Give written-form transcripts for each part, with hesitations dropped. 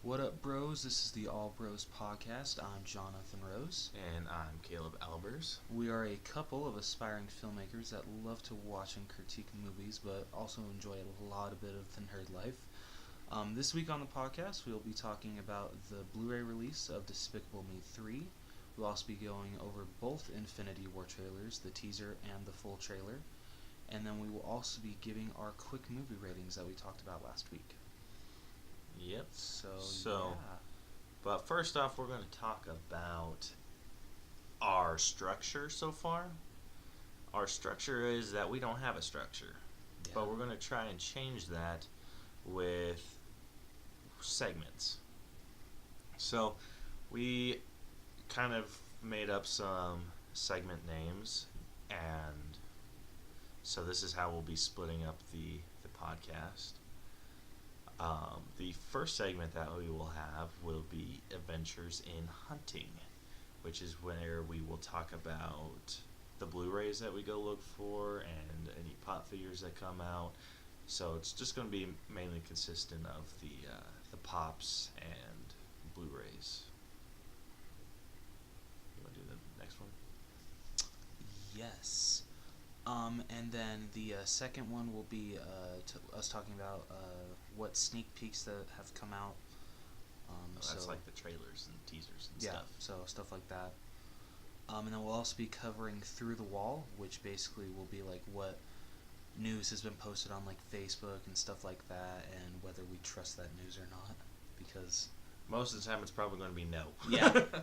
What up, bros? This is the All Bros podcast. I'm Jonathan Rose. And I'm Caleb Albers. We are a couple of aspiring filmmakers that love to watch and critique movies, but also enjoy a lot bit of the nerd life. This week on the podcast, we'll be talking about the Blu-Ray release of Despicable Me 3. We'll also be going over both Infinity War trailers, the teaser and the full trailer. And then we will also be giving our quick movie ratings that we talked about last week. Yep. So yeah. But first off, we're going to talk about our structure so far. Our structure is that we don't have a structure. Yeah. But we're going to try and change that with segments. So we kind of made up some segment names, and so this is how we'll be splitting up the podcast. The first segment that we will have will be Adventures in Hunting, which is where we will talk about the Blu-rays that we go look for and any pop figures that come out. So it's just going to be mainly consistent of the pops and Blu-rays. You want to do the next one? Yes. And then the second one will be us talking about what sneak peeks that have come out. That's like the trailers and teasers and yeah, stuff. so stuff like that. And then we'll also be covering Through the Wall, which basically will be like what news has been posted on like Facebook and stuff like that, and whether we trust that news or not. Because most of the time, it's probably going to be no.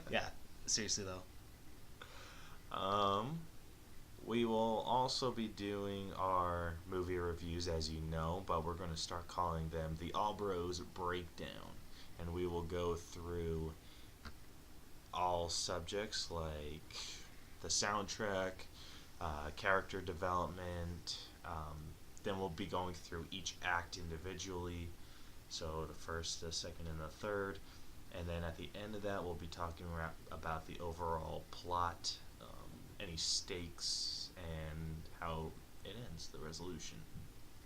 yeah. Seriously though. We will also be doing our movie reviews, as you know, but we're going to start calling them the All Bros Breakdown. And we will go through all subjects like the soundtrack, character development. Then we'll be going through each act individually. So the first, the second, and the third. And then at the end of that, we'll be talking about the overall plot, any stakes, and how it ends, the resolution.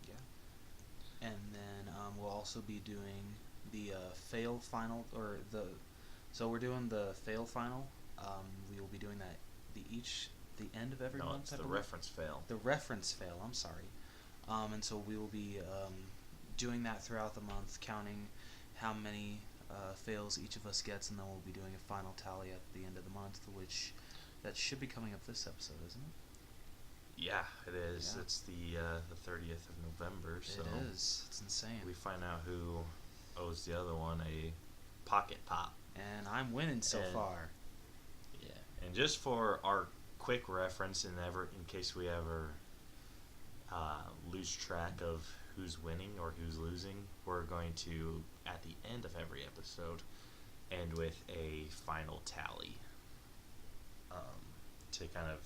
Yeah. And then we'll also be doing the fail final, so we're doing the fail final. We will be doing that the end of every month. It's the reference fail. The reference fail. I'm sorry. And so we will be doing that throughout the month, counting how many fails each of us gets, and then we'll be doing a final tally at the end of the month, which that should be coming up this episode, isn't it? Yeah, it is. Yeah. It's the 30th of November, so it is. It's insane. we find out who owes the other one a pocket pop. And I'm winning so far. Yeah, and just for our quick reference, in case we ever lose track of who's winning or who's losing, we're going to, at the end of every episode, end with a final tally to kind of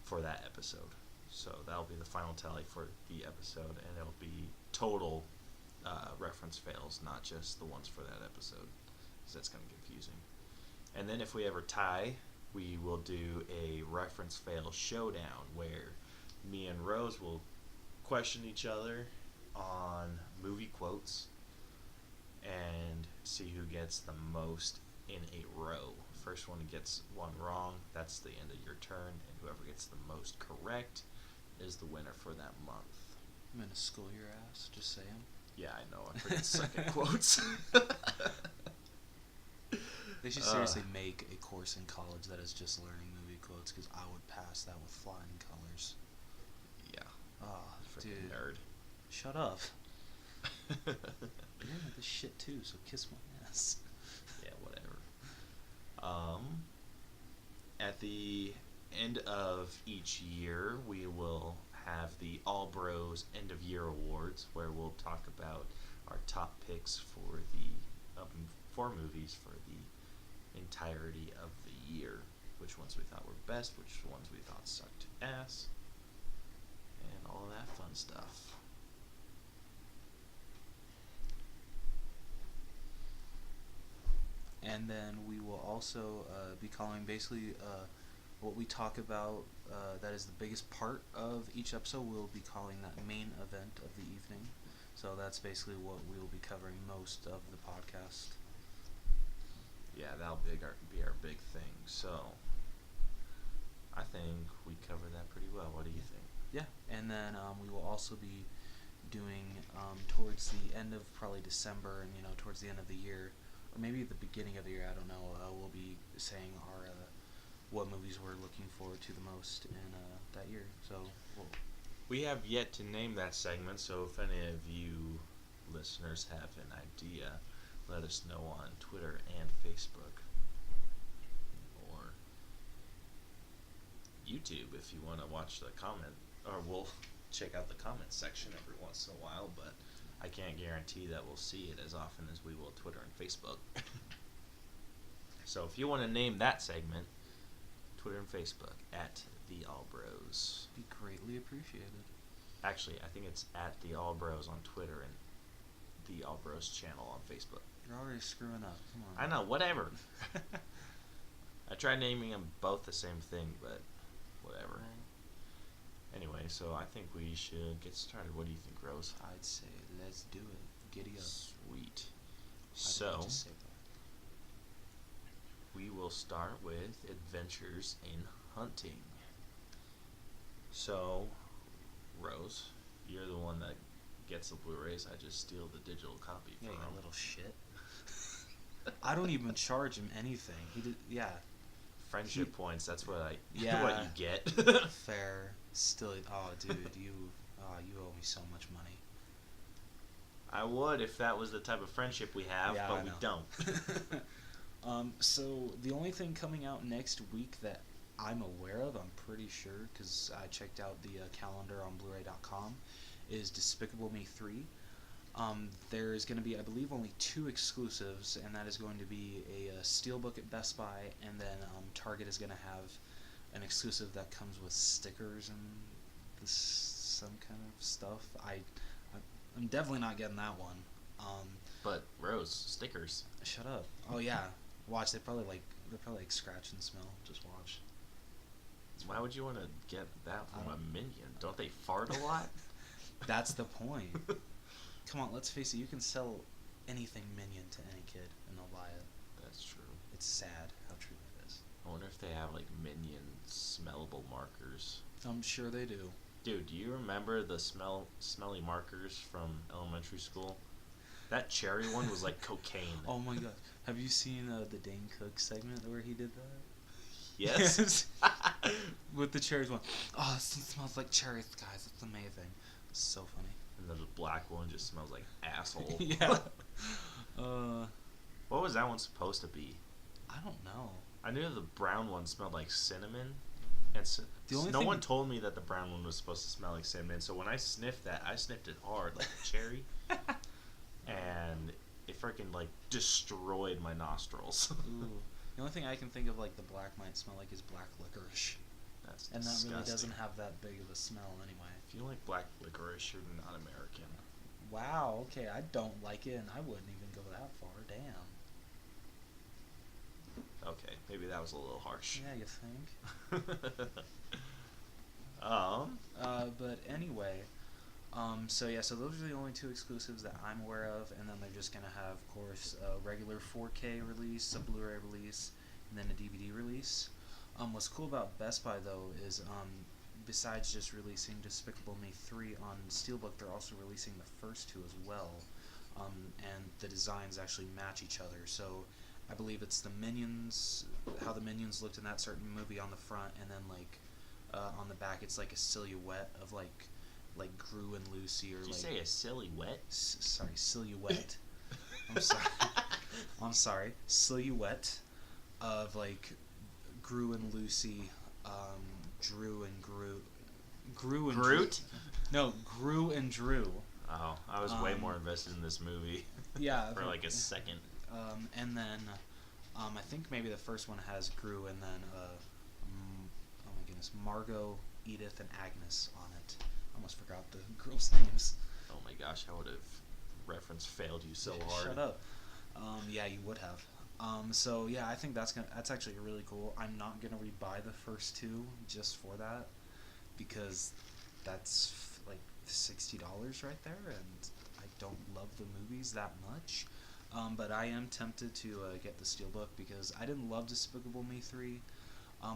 for that episode. So that'll be the final tally for the episode, and it'll be total reference fails, not just the ones for that episode, because that's kind of confusing. And then if we ever tie, we will do a reference fail showdown where me and Rose will question each other on movie quotes and see who gets the most in a row. First one who gets one wrong, that's the end of your turn, and whoever gets the most correct is the winner for that month. I'm gonna school your ass, just saying. Yeah, I know. I forget second quotes. They should seriously make a course in college that is just learning movie quotes, because I would pass that with flying colors. Yeah. Oh, Freaking dude. nerd. Shut up. You're into this shit too, so kiss my ass. Yeah, whatever. At the end of each year, we will have the All Bros End of Year Awards, where we'll talk about our top picks for the 4 movies for the entirety of the year. Which ones we thought were best, which ones we thought sucked ass, and all of that fun stuff. And then we will also be calling basically what we talk about that is the biggest part of each episode. We'll be calling that main event of the evening. So that's basically what we will be covering most of the podcast. Yeah, that'll be our big thing. So, I think we covered that pretty well. What do you think? Yeah, and then we will also be doing towards the end of probably December, and towards the end of the year, or maybe the beginning of the year. I don't know. We'll be saying our what movies we're looking forward to the most in that year. So we have yet to name that segment. So if any of you listeners have an idea, let us know on Twitter and Facebook, or YouTube if you want to watch the comment, or we'll check out the comment section every once in a while, but I can't guarantee that we'll see it as often as we will Twitter and Facebook. So if you want to name that segment, Twitter and Facebook at The All Bros. Be greatly appreciated. Actually, I think it's at The All Bros on Twitter and The All Bros channel on Facebook. You're already screwing up. Come on. I know, whatever. I tried naming them both the same thing, but whatever. Anyway, so I think we should get started. What do you think, Rose? I'd say let's do it. Giddy up. Sweet. Why did you just say that? We will start with Adventures in Hunting. So, Rose, you're the one that gets the Blu-rays. I just steal the digital copy from Yeah, him. you little shit. I don't even charge him anything. He did, yeah. Friendship points. That's what what you get. Fair. Still, oh, dude, you owe me so much money. I would if that was the type of friendship we have, Yeah, but we don't. So the only thing coming out next week that I'm aware of, I'm pretty sure, because I checked out the calendar on Blu-ray.com, is Despicable Me 3. There is going to be, I believe, only 2 exclusives, and that is going to be a Steelbook at Best Buy, and then Target is going to have an exclusive that comes with stickers and some kind of stuff. I'm definitely not getting that one. But Rose, stickers. Shut up. Oh yeah, watch. They're probably like scratch and smell. Just watch. Why would you want to get that from a minion? Don't they fart a lot? That's the point. Come on, let's face it. You can sell anything Minion to any kid, and they'll buy it. That's true. It's sad how true that is. I wonder if they have like Minion smellable markers. I'm sure they do. Dude, do you remember the smelly markers from elementary school? That cherry one was like cocaine. Oh my god. Have you seen the Dane Cook segment where he did that? Yes. With the cherries one. Oh, this thing smells like cherries, guys. It's amazing. It's so funny. And the black one just smells like asshole. Yeah. What was that one supposed to be? I don't know. I knew the brown one smelled like cinnamon. And no one told me that the brown one was supposed to smell like cinnamon. So when I sniffed that, I sniffed it hard like a cherry. And it freaking like destroyed my nostrils. Ooh. The only thing I can think of like the black might smell like is black licorice. That's and disgusting. that really doesn't have that big of a smell anyway. If you like black licorice, you're not American. Wow, okay, I don't like it and I wouldn't even go that far, damn. Okay, maybe that was a little harsh. Yeah, you think? But anyway, so those are the only 2 exclusives that I'm aware of, and then they're just gonna have, of course, a regular 4K release, a Blu-ray release, and then a DVD release. What's cool about Best Buy though is, besides just releasing Despicable Me 3 on Steelbook, they're also releasing the first 2 as well, and the designs actually match each other. So I believe it's the Minions, how the Minions looked in that certain movie on the front, and then like on the back it's like a silhouette of like Gru and Lucy, or Did you like say a silhouette? Sorry, silhouette. I'm sorry, silhouette of like Gru and Lucy, Drew and Gru and Groot? No, Gru and Drew. Oh, I was way more invested in this movie. Yeah. For like a second. And then I think maybe the first one has Gru, and then oh my goodness, Margot, Edith, and Agnes on it. I almost forgot the girls' names. Oh my gosh, I would have reference failed you so hard. Shut up. Yeah, you would have. So yeah, I think that's actually really cool. I'm not gonna rebuy the first 2 just for that, because that's like $60 right there, and I don't love the movies that much. But I am tempted to get the Steelbook because I didn't love Despicable Me 3,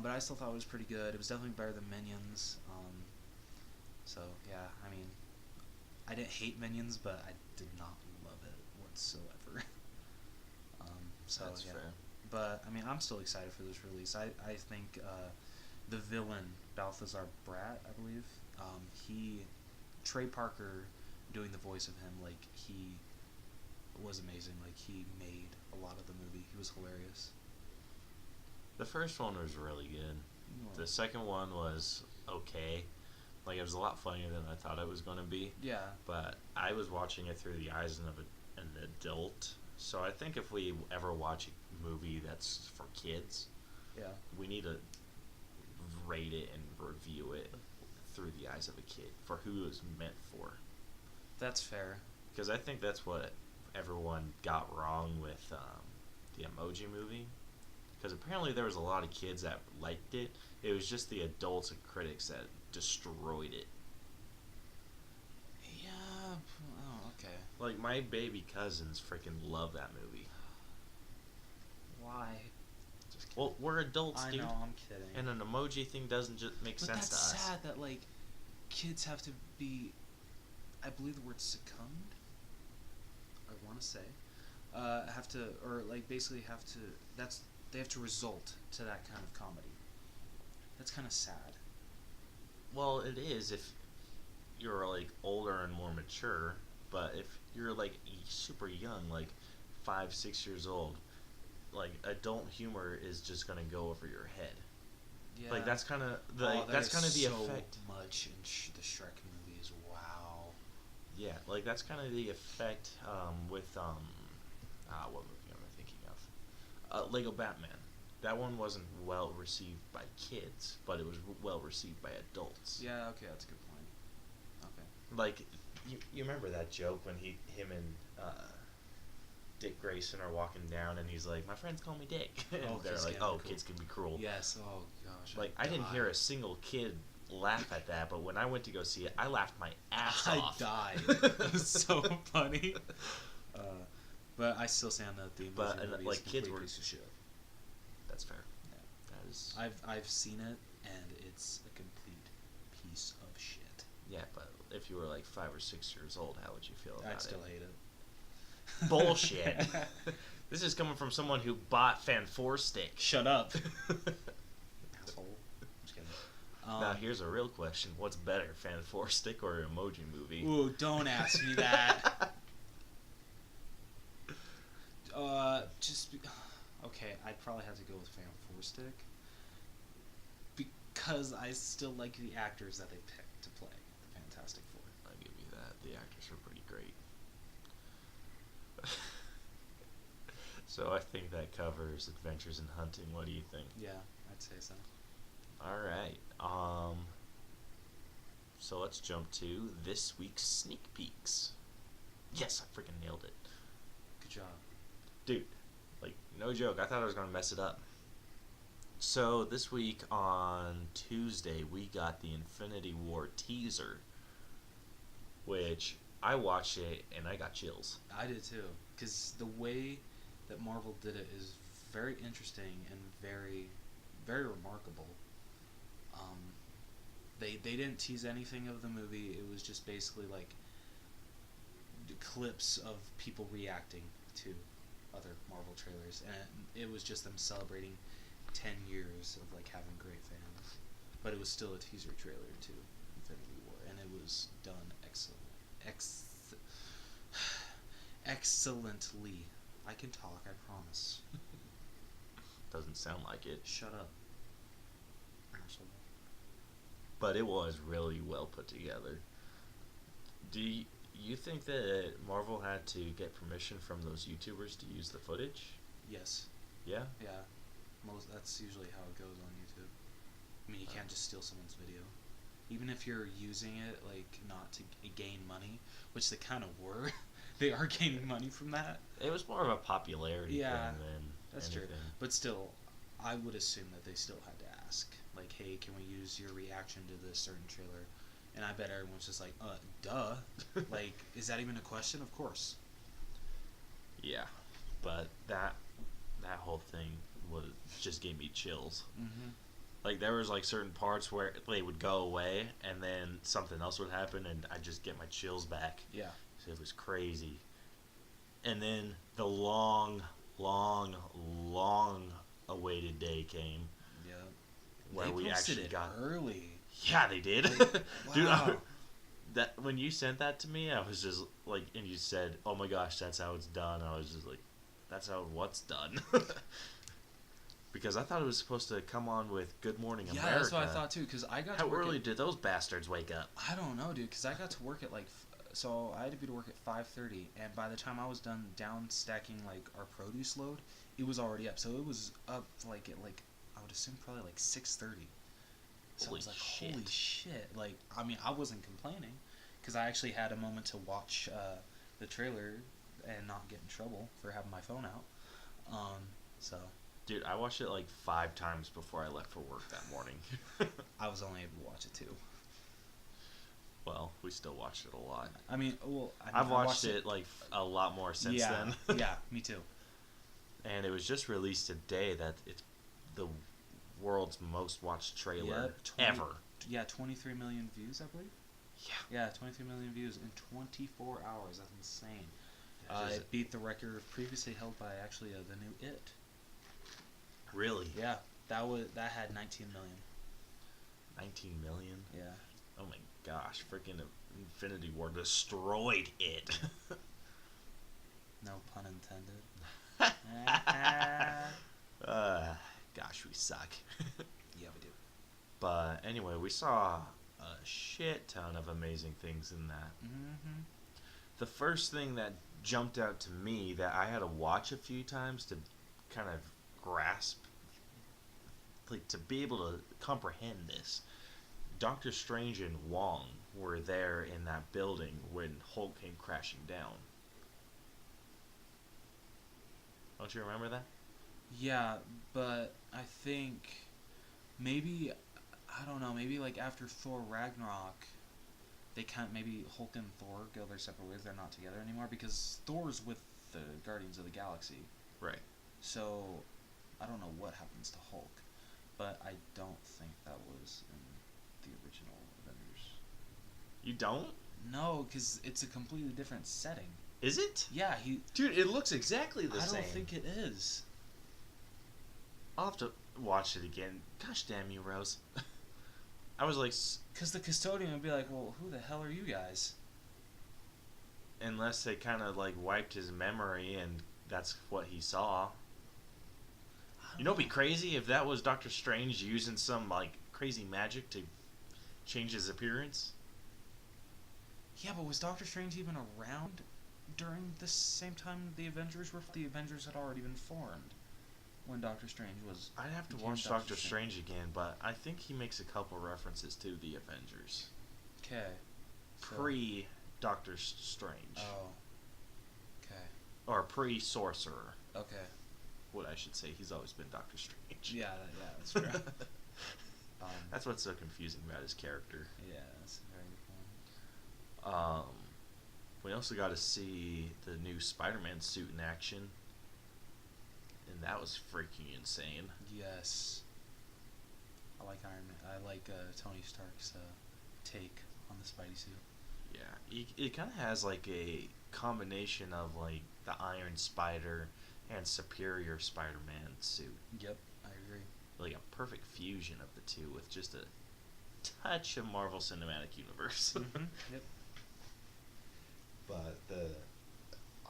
but I still thought it was pretty good. It was definitely better than Minions. So, yeah, I mean, I didn't hate Minions, but I did not love it whatsoever. So, That's yeah. fair. But, I mean, I'm still excited for this release. I think the villain, Balthazar Brat, I believe, Trey Parker doing the voice of him, like, he was amazing. Like, he made a lot of the movie. He was hilarious. The first one was really good. Well, The second one was okay. Like, it was a lot funnier than I thought it was going to be. yeah. But I was watching it through the eyes of an adult. So I think if we ever watch a movie that's for kids, Yeah. we need to rate it and review it through the eyes of a kid for who it was meant for. That's fair. Because I think that's what everyone got wrong with the Emoji Movie. Because apparently there was a lot of kids that liked it. It was just the adults and critics that destroyed it. Yeah. Oh, okay. Like, my baby cousins freaking love that movie. Why? Just kidding. Well, we're adults, I dude. know, I'm kidding. And an emoji thing doesn't just make But sense to that's us. sad that, like, kids have to be, I believe the word succumbed, I want to say, have to, or, like, basically have to, they have to result to that kind of comedy. That's kind of sad. Well, it is if you're, like, older and more mature. But if you're, like, super young, like 5, 6 years old, like, adult humor is just gonna go over your head. Yeah. Like, that's kind of the there that's is kind of the so effect. much in the Shrek movies. Wow. Yeah, like, that's kind of the effect with what movie am I thinking of? Lego Batman. That one wasn't well received by kids, but it was well received by adults. Yeah. Okay, that's a good point. Okay. Like, you remember that joke when him and Dick Grayson are walking down and he's like, "My friends call me Dick," and Oh, they're kids like, can be "Oh, cruel." kids can be cruel." Yes. Oh gosh. Like, I didn't hear a single kid laugh at that, but when I went to go see it, I laughed my ass I off. died. It was so funny. But I still stand that the But, Emoji Movie like, is a kids complete were- piece of shit. That's fair. Yeah. That is. I've seen it and it's a complete piece of shit. Yeah, but if you were like 5 or 6 years old, how would you feel about I'd still it? hate it. Bullshit. This is coming from someone who bought Fan 4 Stick. Shut up. Asshole. Just kidding. Now here's a real question: what's better, Fan 4 Stick or Emoji Movie? Ooh, don't ask me that. Okay, I'd probably have to go with Fan 4 Stick because I still like the actors that they picked to play the Fantastic Four. I'll give you that. The actors are pretty great. So I think that covers Adventures in Hunting. What do you think? Yeah, I'd say so. All right. So let's jump to this week's sneak peeks. Yes, I freaking nailed it. Good job. Dude, like, no joke. I thought I was going to mess it up. So this week on Tuesday, we got the Infinity War teaser, which I watched it and I got chills. I did too, because the way that Marvel did it is very interesting and very, very remarkable. They didn't tease anything of the movie. It was just basically like clips of people reacting to other Marvel trailers, and it was just them celebrating 10 years of like having great fans. But it was still a teaser trailer to Infinity War, and it was done excellently. I can talk, I promise. Doesn't sound like it. Shut up. Asshole. But it was really well put together. Do you think that Marvel had to get permission from those YouTubers to use the footage? Yes. Yeah? Yeah. That's usually how it goes on YouTube. I mean, you can't just steal someone's video. Even if you're using it, like, not to gain money, which they kind of were. They are gaining money from that. It was more of a popularity Yeah, thing than That's anything. true. But still, I would assume that they still had to ask. Like, hey, can we use your reaction to this certain trailer And I bet everyone's just like, duh. Like, is that even a question? Of course. Yeah, but that whole thing was just gave me chills. Mm-hmm. Like there was like certain parts where they would go away and then something else would happen and I'd just get my chills back. Yeah. So it was crazy. And then the long, long, long awaited day came. Yeah. Where they we posted actually it got early. Yeah, they did. Dude, Wow. that when you sent that to me, I was just like, and you said, "Oh my gosh, that's how it's done." I was just like, "That's how what's done?" Because I thought it was supposed to come on with Good Morning America. Yeah, that's what I thought too. Because I got How to work early at, did those bastards wake up? I don't know, dude. Because I got to work at like, so I had to be to work at 5:30, and by the time I was done down stacking like our produce load, it was already up. So it was up like at like I would assume probably like 6:30. So I was like, holy shit. Like, I mean, I wasn't complaining because I actually had a moment to watch the trailer and not get in trouble for having my phone out. So. Dude, I watched it like 5 times before I left for work that morning. I was only able to watch it 2. Well, we still watched it a lot. I mean, I've watched it like a lot more since then. Yeah, me too. And it was just released today that it's the world's most watched trailer ever. Yeah, 23 million views, I believe. Yeah. Yeah, 23 million views in 24 hours. That's insane. It beat the record previously held by actually the new It. Really? Yeah, that had 19 million. 19 million? Yeah. Oh my gosh, freaking Infinity War destroyed It. No pun intended. Gosh, we suck. Yeah, we do. But anyway, we saw a shit ton of amazing things in that. Mm-hmm. The first thing that jumped out to me that I had to watch a few times to kind of grasp, like to be able to comprehend this. Doctor Strange and Wong were there in that building when Hulk came crashing down. Don't you remember that? Yeah, but I think maybe, I don't know, maybe like after Thor Ragnarok, they can't, maybe Hulk and Thor go their separate ways. They're not together anymore because Thor's with the Guardians of the Galaxy. Right. So I don't know what happens to Hulk, but I don't think that was in the original Avengers. You don't? No, because it's a completely different setting. Is it? Yeah, Dude, it looks exactly the same. I don't think it is. I'll have to watch it again. Gosh damn you, Rose. I was like... Because the custodian would be like, well, who the hell are you guys? Unless they kind of like wiped his memory and that's what he saw. You know it'd be crazy if that was Doctor Strange using some like crazy magic to change his appearance? Yeah, but was Doctor Strange even around during the same time the Avengers were? The Avengers had already been formed when Doctor Strange was... I'd have to watch Doctor Strange again, but I think he makes a couple references to the Avengers. Okay. Pre-Doctor Strange. Oh. Okay. Or pre-Sorcerer. Okay. What I should say, he's always been Doctor Strange. Yeah, that's true. That's what's so confusing about his character. Yeah, that's a very good point. We also got to see the new Spider-Man suit in action, and that was freaking insane. Yes. I like Iron Man. I like Tony Stark's take on the Spidey suit. Yeah, it kind of has like a combination of like the Iron Spider and Superior Spider-Man suit. Yep, I agree. Like a perfect fusion of the two with just a touch of Marvel Cinematic Universe. Mm-hmm. Yep. But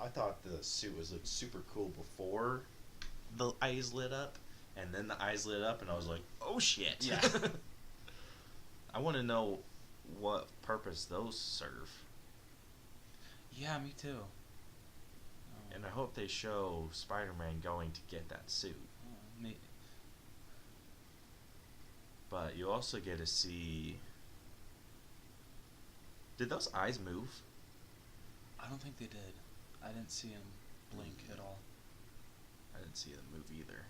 I thought the suit was looked super cool before the eyes lit up, and then the eyes lit up, and I was like, oh shit. Yeah. I want to know what purpose those serve. Yeah, me too. And I hope they show Spider-Man going to get that suit. But you also get to see... Did those eyes move? I don't think they did. I didn't see him blink at all. I didn't see them move either.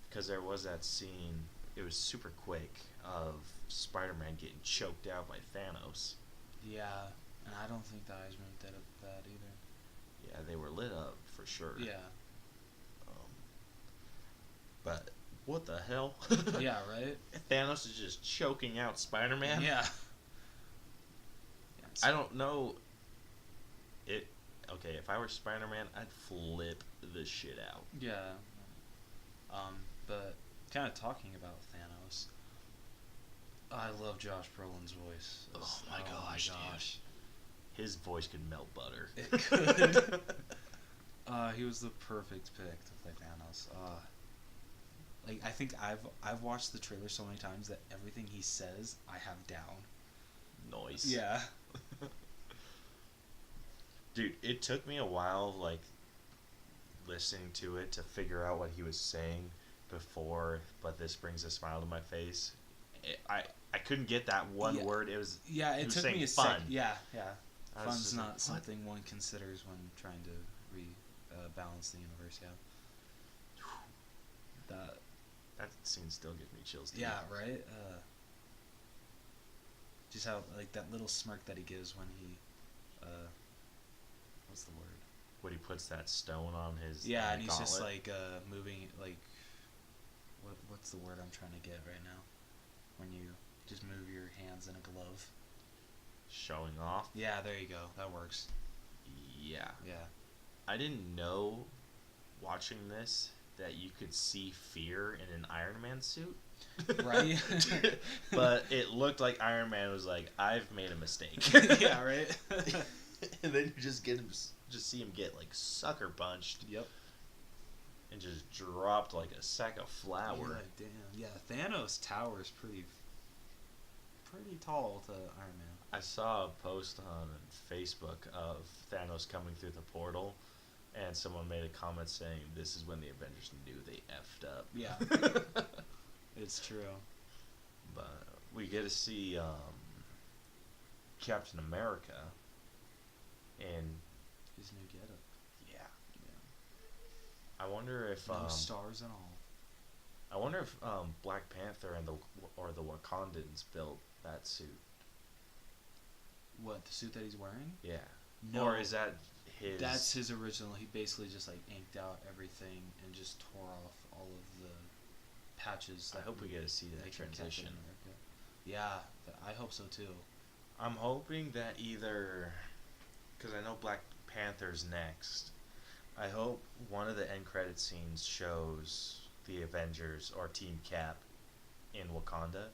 Because there was that scene it was super quick of Spider-Man getting choked out by Thanos. Yeah, and I don't think the eyes moved that either. Yeah, they were lit up for sure. Yeah. Um, but what the hell? Yeah, right? Thanos is just choking out Spider-Man. Yeah. I don't know. It. Okay, if I were Spider-Man, I'd flip the shit out. Yeah. But kind of talking about Thanos, I love Josh Brolin's voice. Oh my gosh, dude. His voice could melt butter. It could. He was the perfect pick to play Thanos. Like I think I've watched the trailer so many times that everything he says I have down. Noise. Yeah. Dude, it took me a while, like, listening to it to figure out what he was saying before, but this brings a smile to my face. I couldn't get that one word. It was it took me a fun. sec. Yeah. Fun's not like, something one considers when trying to balance the universe. Yeah. That scene still gives me chills. Too. Yeah. Right. Just how like that little smirk that he gives when he, what's the word? When he puts that stone on his and he's gauntlet. just like moving like, what's the word I'm trying to get right now? When you just move your hands in a glove. Showing off. Yeah, there you go. That works. Yeah. Yeah. I didn't know, watching this, that you could see fear in an Iron Man suit. Right? But it looked like Iron Man was like, I've made a mistake. Yeah, right? And then you just see him get like sucker punched. Yep. And just dropped like a sack of flour. Yeah, damn. Yeah, Thanos towers pretty tall to Iron Man. I saw a post on Facebook of Thanos coming through the portal, and someone made a comment saying, "This is when the Avengers knew they effed up." Yeah. It's true. But we get to see Captain America in His new getup. Yeah. I wonder if No stars and all. I wonder if Black Panther and the Wakandans built that suit. What, the suit that he's wearing? Yeah. No. Or is that his? That's his original. He basically just like inked out everything and just tore off all of the patches. I hope we get to see that make him Captain transition. America. Yeah, I hope so too. I'm hoping that either, because I know Black Panther's next. I hope one of the end credit scenes shows the Avengers or Team Cap in Wakanda,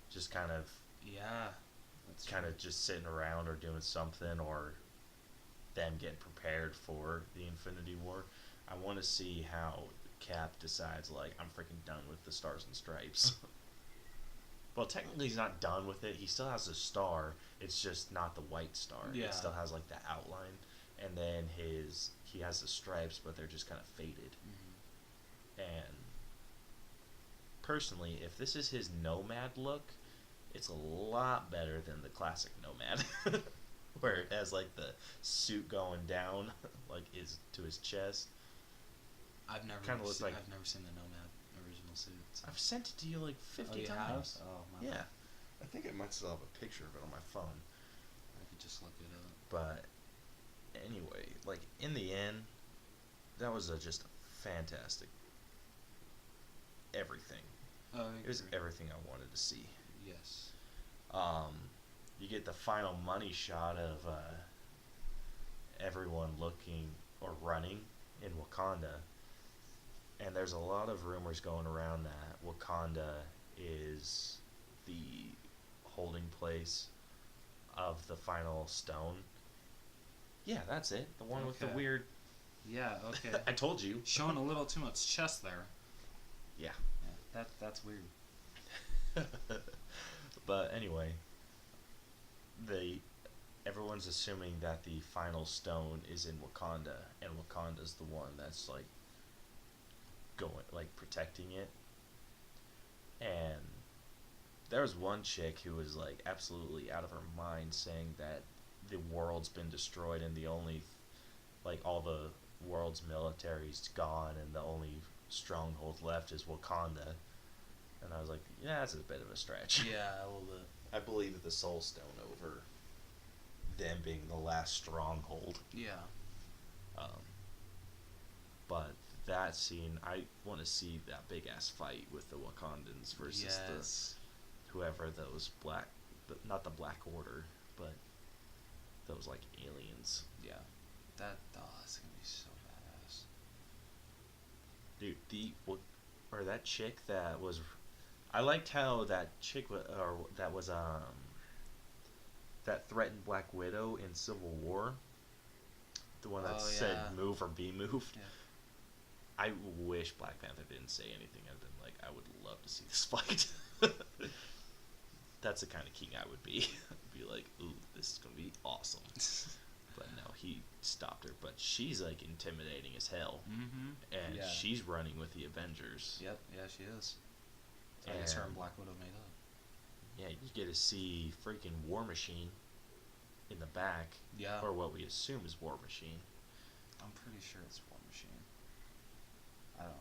just kind of just sitting around or doing something, or them getting prepared for the Infinity War. I want to see how Cap decides, like, I'm freaking done with the Stars and Stripes. Well, technically he's not done with it. He still has a star. It's just not the white star. Yeah. It still has like the outline, and then he has the stripes, but they're just kind of faded. Mm-hmm. And personally, if this is his Nomad look, it's a lot better than the classic Nomad, where it has like the suit going down, like is to his chest. I've never seen the Nomad original suits. I've sent it to you like 50 times. Oh, my Yeah. bad. I think I might still have a picture of it on my phone. I could just look it up. But anyway, like in the end, that was just fantastic. Everything. It was everything I wanted to see. Yes. You get the final money shot of everyone looking or running in Wakanda, and there's a lot of rumors going around that Wakanda is the holding place of the final stone. Yeah, that's it. The one with the weird... Yeah, okay. I told you. Showing a little too much chest there. Yeah. That's weird. But anyway, everyone's assuming that the final stone is in Wakanda, and Wakanda's the one that's like protecting it. And there was one chick who was like absolutely out of her mind, saying that the world's been destroyed and the only all the world's military's gone and the only stronghold left is Wakanda. And I was like, yeah, that's a bit of a stretch. Yeah, a little bit. I believe the Soul Stone over them being the last stronghold. Yeah. But that scene, I want to see that big ass fight with the Wakandans versus whoever those not the Black Order, but those like aliens. Yeah. That's gonna be so badass. Dude, or that chick that was, I liked how that chick that threatened Black Widow in Civil War. The one that said move or be moved. Yeah. I wish Black Panther didn't say anything. I'd been like, I would love to see this fight. That's the kind of king I would be. I'd be like, ooh, this is gonna be awesome. But no, he stopped her. But she's like intimidating as hell. Mm-hmm. And she's running with the Avengers. Yep, yeah, she is. So I guess her and Black Widow made up. Yeah, you get to see freaking War Machine in the back. Yeah. Or what we assume is War Machine. I'm pretty sure it's War Machine. I don't know.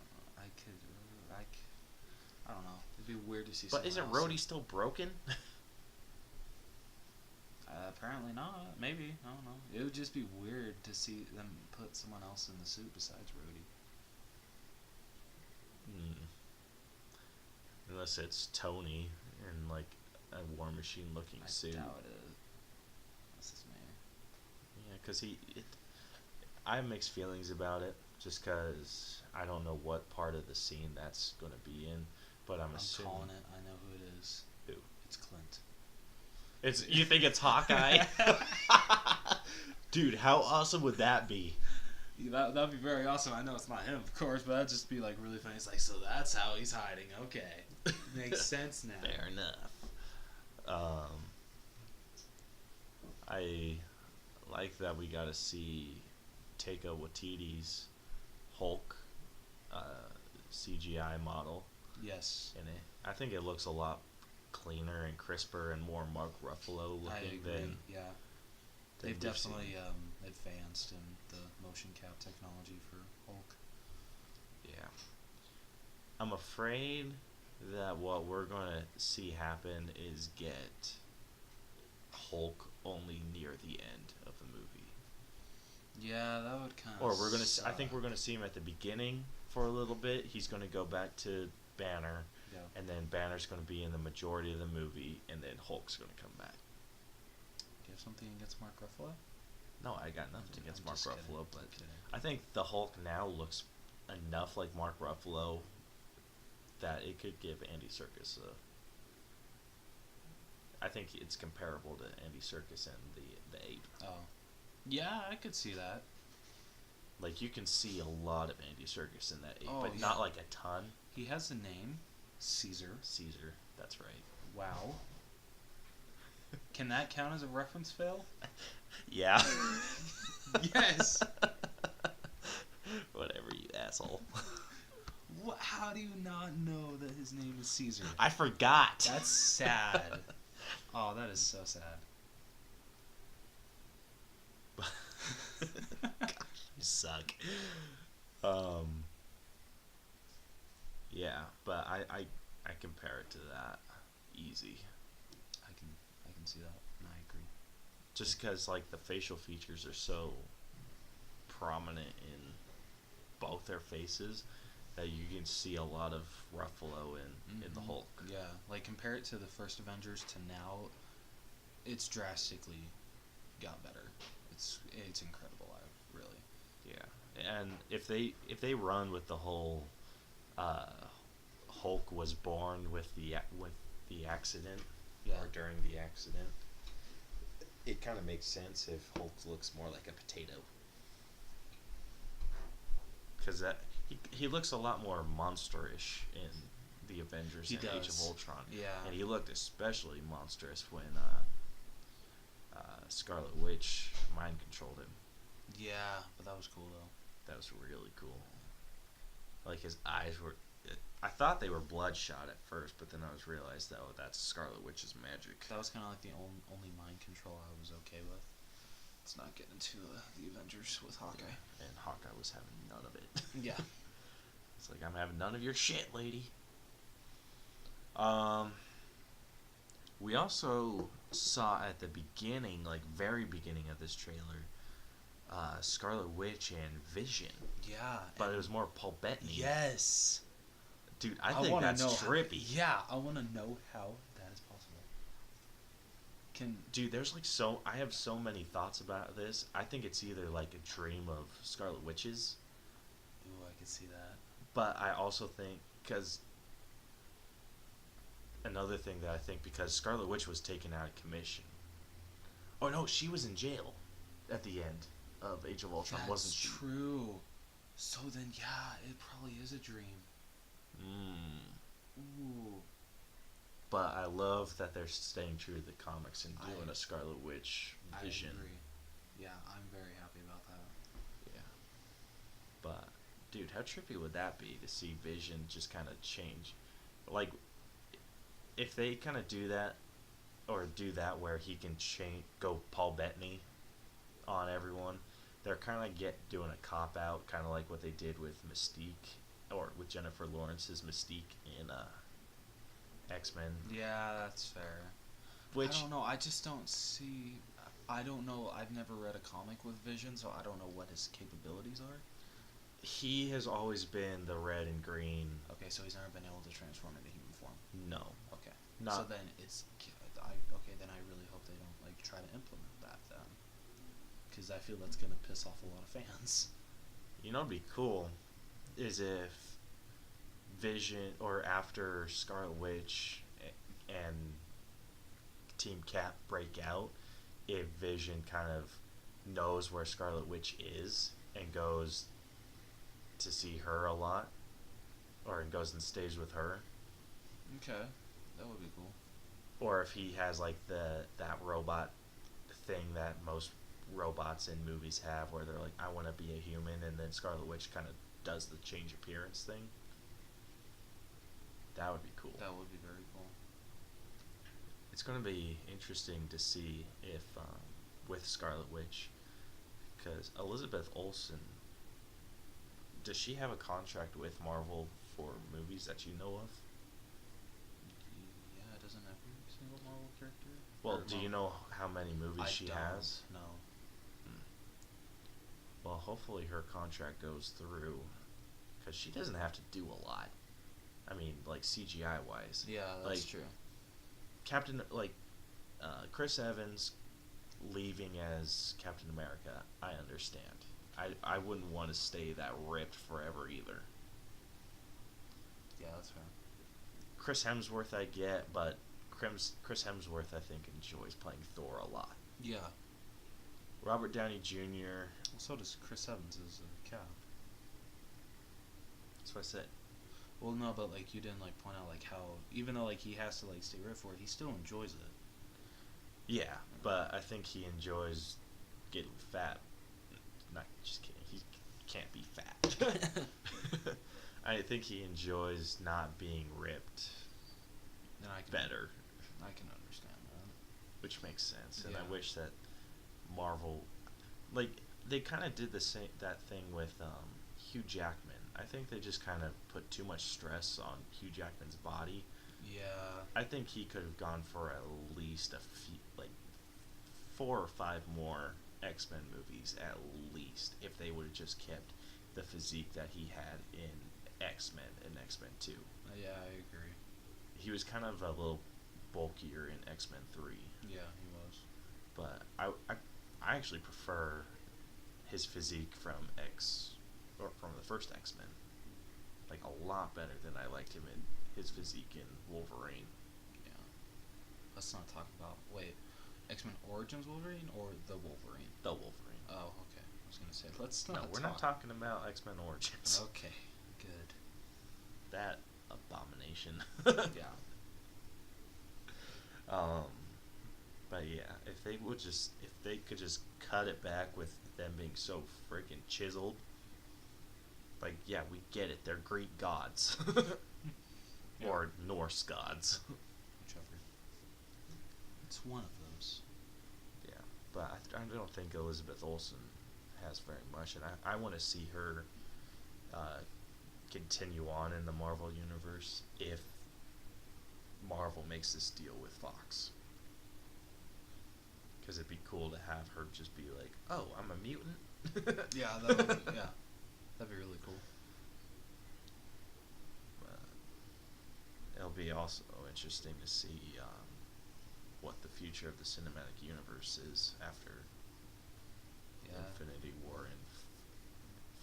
I don't know. It'd be weird to see. But isn't Rhodey still broken? Apparently not. Maybe. I don't know. It would just be weird to see them put someone else in the suit besides Rhodey. Unless it's Tony in like a War Machine looking suit. I doubt it. That's his name. Yeah, because I have mixed feelings about it. Just because I don't know what part of the scene that's going to be in. But I'm assuming. Calling it. I know who it is. Who? It's Clint. You think it's Hawkeye? Dude, how awesome would that be? That'd be very awesome. I know it's not him, of course, but that'd just be like really funny. It's like, so that's how he's hiding. Okay, makes sense now. Fair enough. I like that we got to see Taika Waititi's Hulk CGI model. Yes. In it, I think it looks a lot cleaner and crisper and more Mark Ruffalo looking than. Yeah. They've definitely advanced in the motion cap technology for Hulk. Yeah. I'm afraid that what we're going to see happen is get Hulk only near the end of the movie. Yeah, that would kind of Or we're going to I think we're going to see him at the beginning for a little bit. He's going to go back to Banner. Yeah. And then Banner's going to be in the majority of the movie, and then Hulk's going to come back. Do you have something against Mark Ruffalo? No, I got nothing against Mark Ruffalo, but kidding. I think the Hulk now looks enough like Mark Ruffalo that it could give Andy Serkis I think it's comparable to Andy Serkis and the Ape. Oh. Yeah, I could see that. Like, you can see a lot of Andy Serkis in that Ape, but yeah. not like a ton. He has a name. Caesar, that's right. Wow. Can that count as a reference fail? Yeah. Yes. Whatever, you asshole. What? How do you not know that his name is Caesar? I forgot. That's sad. Oh, that is so sad. Gosh, you suck. Yeah, but I compare it to that easy. I can see that, and I agree. Just because like the facial features are so prominent in both their faces that you can see a lot of Ruffalo in the Hulk. Yeah, like compare it to the first Avengers to now, it's drastically got better. It's incredible, really. Yeah, and if they run with the whole Hulk was born with the accident, or during the accident, it kind of makes sense if Hulk looks more like a potato. Because he looks a lot more monsterish in the Avengers and Age of Ultron. Yeah. And he looked especially monstrous when Scarlet Witch mind controlled him. Yeah, but that was cool though. That was really cool. Like his eyes were, I thought they were bloodshot at first, but then I realized that that's Scarlet Witch's magic. That was kind of like the only mind control I was okay with. Let's not get into the Avengers with Hawkeye. Yeah, and Hawkeye was having none of it. Yeah. It's like, I'm having none of your shit, lady. Um, we also saw at the beginning, like very beginning of this trailer, Scarlet Witch and Vision, Yeah. but it was more Paul Bettany. Yes. Dude, I think that's trippy. I want to know how that is possible. Dude, there's I have so many thoughts about this. I think it's either like a dream of Scarlet Witches. Ooh, I could see that. But I also think, because another thing that I think, because Scarlet Witch was taken out of commission. Oh no, she was in jail at the end of Age of Ultron, wasn't she? That's true. So then, yeah, it probably is a dream. Ooh. But I love that they're staying true to the comics and doing a Scarlet Witch Vision. I agree. Yeah, I'm very happy about that. Yeah. But, dude, how trippy would that be to see Vision just kind of change? Like, if they kind of do that, or do that where he can go Paul Bettany on everyone, they're kind of like doing a cop out, kind of like what they did with Mystique, or with Jennifer Lawrence's Mystique in X-Men. Yeah, that's fair. Which, I don't know. I just don't see. I don't know. I've never read a comic with Vision, so I don't know what his capabilities are. he has always been the red and green. Okay, so he's never been able to transform into human form. No. Okay. Not. So then okay, then I really hope they don't like try to implement that then, because I feel that's gonna piss off a lot of fans. You know, what'd be cool is if Vision, or after Scarlet Witch and Team Cap break out, if Vision kind of knows where Scarlet Witch is and goes to see her a lot, or goes and stays with her. Okay, that would be cool. Or if he has like that robot thing that most robots in movies have, where they're like, I want to be a human, and then Scarlet Witch kind of does the change appearance thing. That would be cool. That would be very cool. It's going to be interesting to see if, with Scarlet Witch, because Elizabeth Olsen, does she have a contract with Marvel for movies that you know of? Yeah, doesn't every single Marvel character? Well, do you know how many movies she has? No. Well, hopefully her contract goes through, because she doesn't have to do a lot. I mean, like CGI wise. Yeah, that's true. Chris Evans leaving as Captain America, I understand. I wouldn't want to stay that ripped forever either. Yeah, that's fair. Chris Hemsworth I get, but Chris Hemsworth I think enjoys playing Thor a lot. Yeah. Robert Downey Jr. Well, so does Chris Evans as a Cap. That's what I said. Well, no, but like you didn't like point out like how even though like he has to like stay ripped for it, he still enjoys it. Yeah, but I think he enjoys getting fat. Not just kidding. He can't be fat. I think he enjoys not being ripped. Then I can understand that. Which makes sense, and Yeah. I wish that Marvel, like, they kind of did that thing with Hugh Jackman. I think they just kind of put too much stress on Hugh Jackman's body. Yeah. I think he could have gone for at least a few, like 4 or 5 more X-Men movies at least, if they would have just kept the physique that he had in X-Men and X-Men 2. Yeah, I agree. He was kind of a little bulkier in X-Men 3. Yeah, he was. But I actually prefer his physique from the first X-Men. Like, a lot better than I liked him in his physique in Wolverine. Yeah. Let's not talk about X-Men Origins Wolverine or the Wolverine? The Wolverine. Oh, okay. I was gonna say let's not. No, we're not talking about X-Men Origins. Okay, good. That abomination. Yeah. But yeah, if they could just cut it back with them being so freaking chiseled. Like, yeah, we get it. They're Greek gods. Yeah. Or Norse gods. Whichever. It's one of those. Yeah, but I don't think Elizabeth Olsen has very much, and I want to see her continue on in the Marvel Universe if Marvel makes this deal with Fox. Because it'd be cool to have her just be like, "Oh, I'm a mutant." Yeah, that'd be really cool. It'll be also interesting to see what the future of the cinematic universe is after Infinity War and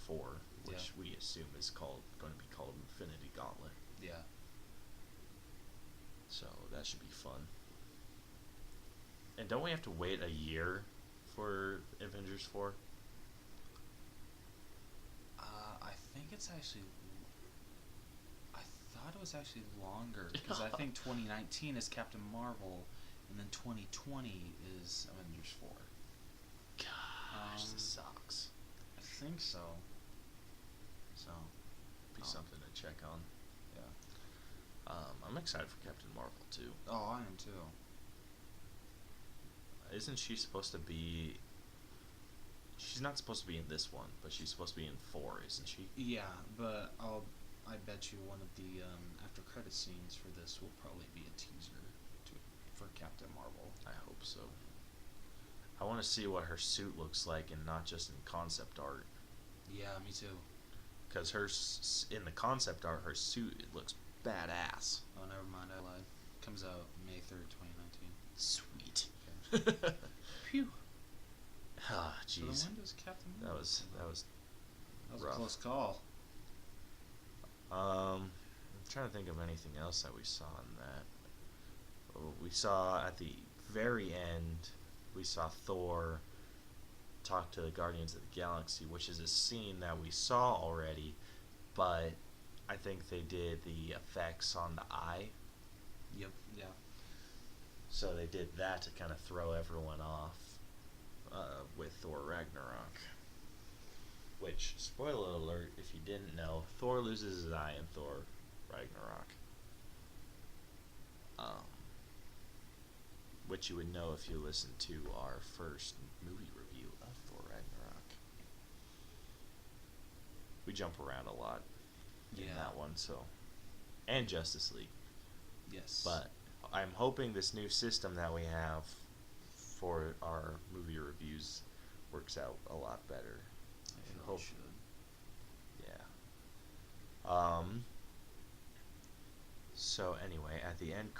4, which we assume is going to be called Infinity Gauntlet. Yeah. So that should be fun. And don't we have to wait a year for Avengers 4? I think it's actually. I thought it was actually longer because I think 2019 is Captain Marvel, and then 2020 is Avengers 4. Gosh, this sucks. I think so. So, Be something to check on. Yeah. I'm excited for Captain Marvel too. Oh, I am too. Isn't she supposed to be? She's not supposed to be in this one, but she's supposed to be in 4, isn't she? Yeah, but I bet you one of the after credit scenes for this will probably be a teaser for Captain Marvel. I hope so. I want to see what her suit looks like, and not just in concept art. Yeah, me too. Because in the concept art, her suit, it looks badass. Oh, never mind, I lied. Comes out May 3rd, 2019. Sweet. Okay. Phew. Ah, jeez. So when does Captain Marvel That was rough. A close call. I'm trying to think of anything else that we saw in that. We saw at the very end, we saw Thor talk to the Guardians of the Galaxy, which is a scene that we saw already, but I think they did the effects on the eye. Yep. Yeah. So they did that to kind of throw everyone off with Thor Ragnarok. Which, spoiler alert, if you didn't know, Thor loses his eye in Thor Ragnarok. Which you would know if you listened to our first movie review of Thor Ragnarok. We jump around a lot in that one, so. And Justice League. Yes. But I'm hoping this new system that we have for our movie reviews works out a lot better. I feel it should. Yeah. So anyway, at the end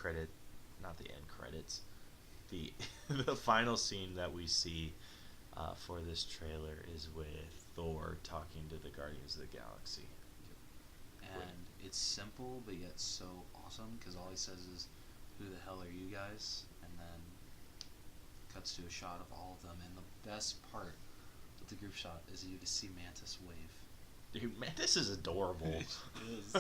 not the end credits, the final scene that we see for this trailer is with Thor talking to the Guardians of the Galaxy. And it's simple, but yet so awesome, because all he says is, "Who the hell are you guys?" And then cuts to a shot of all of them. And the best part of the group shot is you to see Mantis wave. Dude, Mantis is adorable. It is.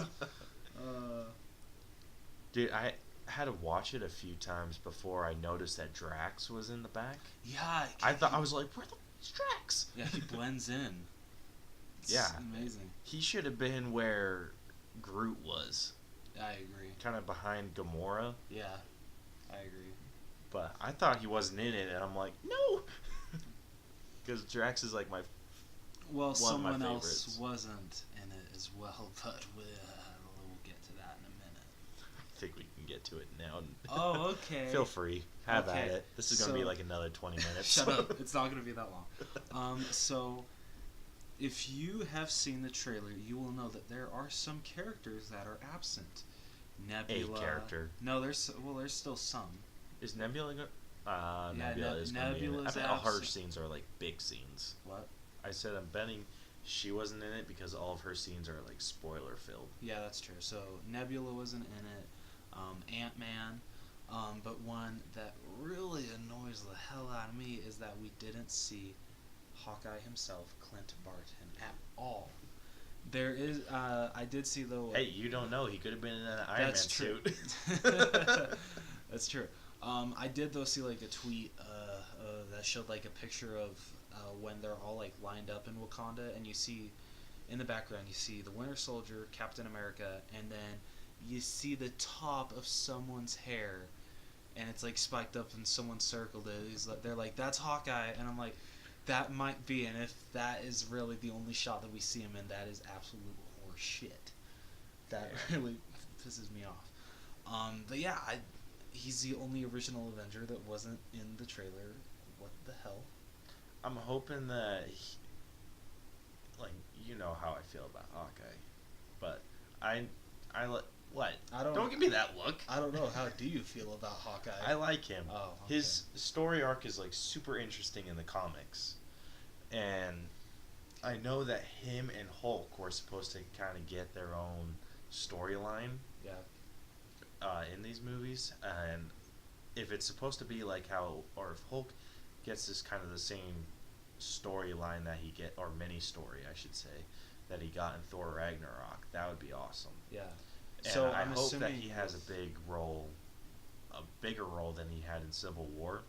Dude, I had to watch it a few times before I noticed that Drax was in the back. Yeah. I was like, where the f***'s Drax? Yeah, he blends in. It's amazing. He should have been where Groot was. I agree. Kind of behind Gamora. Yeah, I agree. But I thought he wasn't in it, and I'm like, no! Because Drax is like my Well, someone my else wasn't in it as well, but we'll get to that in a minute. I think we can get to it now. Oh, okay. Feel free. Have at it. This is going to be like another 20 minutes. Shut up. It's not going to be that long. So, if you have seen the trailer, you will know that there are some characters that are absent. Nebula. A character. No, there's still some. Is Nebula going to... Nebula is going to be in it. I bet all her scenes are like big scenes. What? I said I'm betting she wasn't in it because all of her scenes are like spoiler filled. Yeah, that's true. So Nebula wasn't in it. Ant-Man. But one that really annoys the hell out of me is that we didn't see Hawkeye himself, Clint Barton, at all. There is, I did see though. Hey, you don't know. He could have been in an Iron Man suit. That's true. I did though see like a tweet that showed like a picture of when they're all like lined up in Wakanda, and you see in the background you see the Winter Soldier, Captain America, and then you see the top of someone's hair, and it's like spiked up and someone circled it. They're like, that's Hawkeye, and I'm like, that might be, and if that is really the only shot that we see him in, that is absolute horse shit. That really pisses me off. But yeah, he's the only original Avenger that wasn't in the trailer. What the hell? I'm hoping that, like, you know how I feel about Hawkeye, but what? I don't. Don't give me that look. I don't know. How do you feel about Hawkeye? I like him. Oh, okay. His story arc is like super interesting in the comics, and I know that him and Hulk were supposed to kind of get their own storyline. Yeah. In these movies, and if it's supposed to be like how, or if Hulk gets this kind of the same storyline that he get, or mini story, I should say, that he got in Thor Ragnarok, that would be awesome. Yeah. And So I I'm hope that assuming he has a bigger role than he had in Civil War.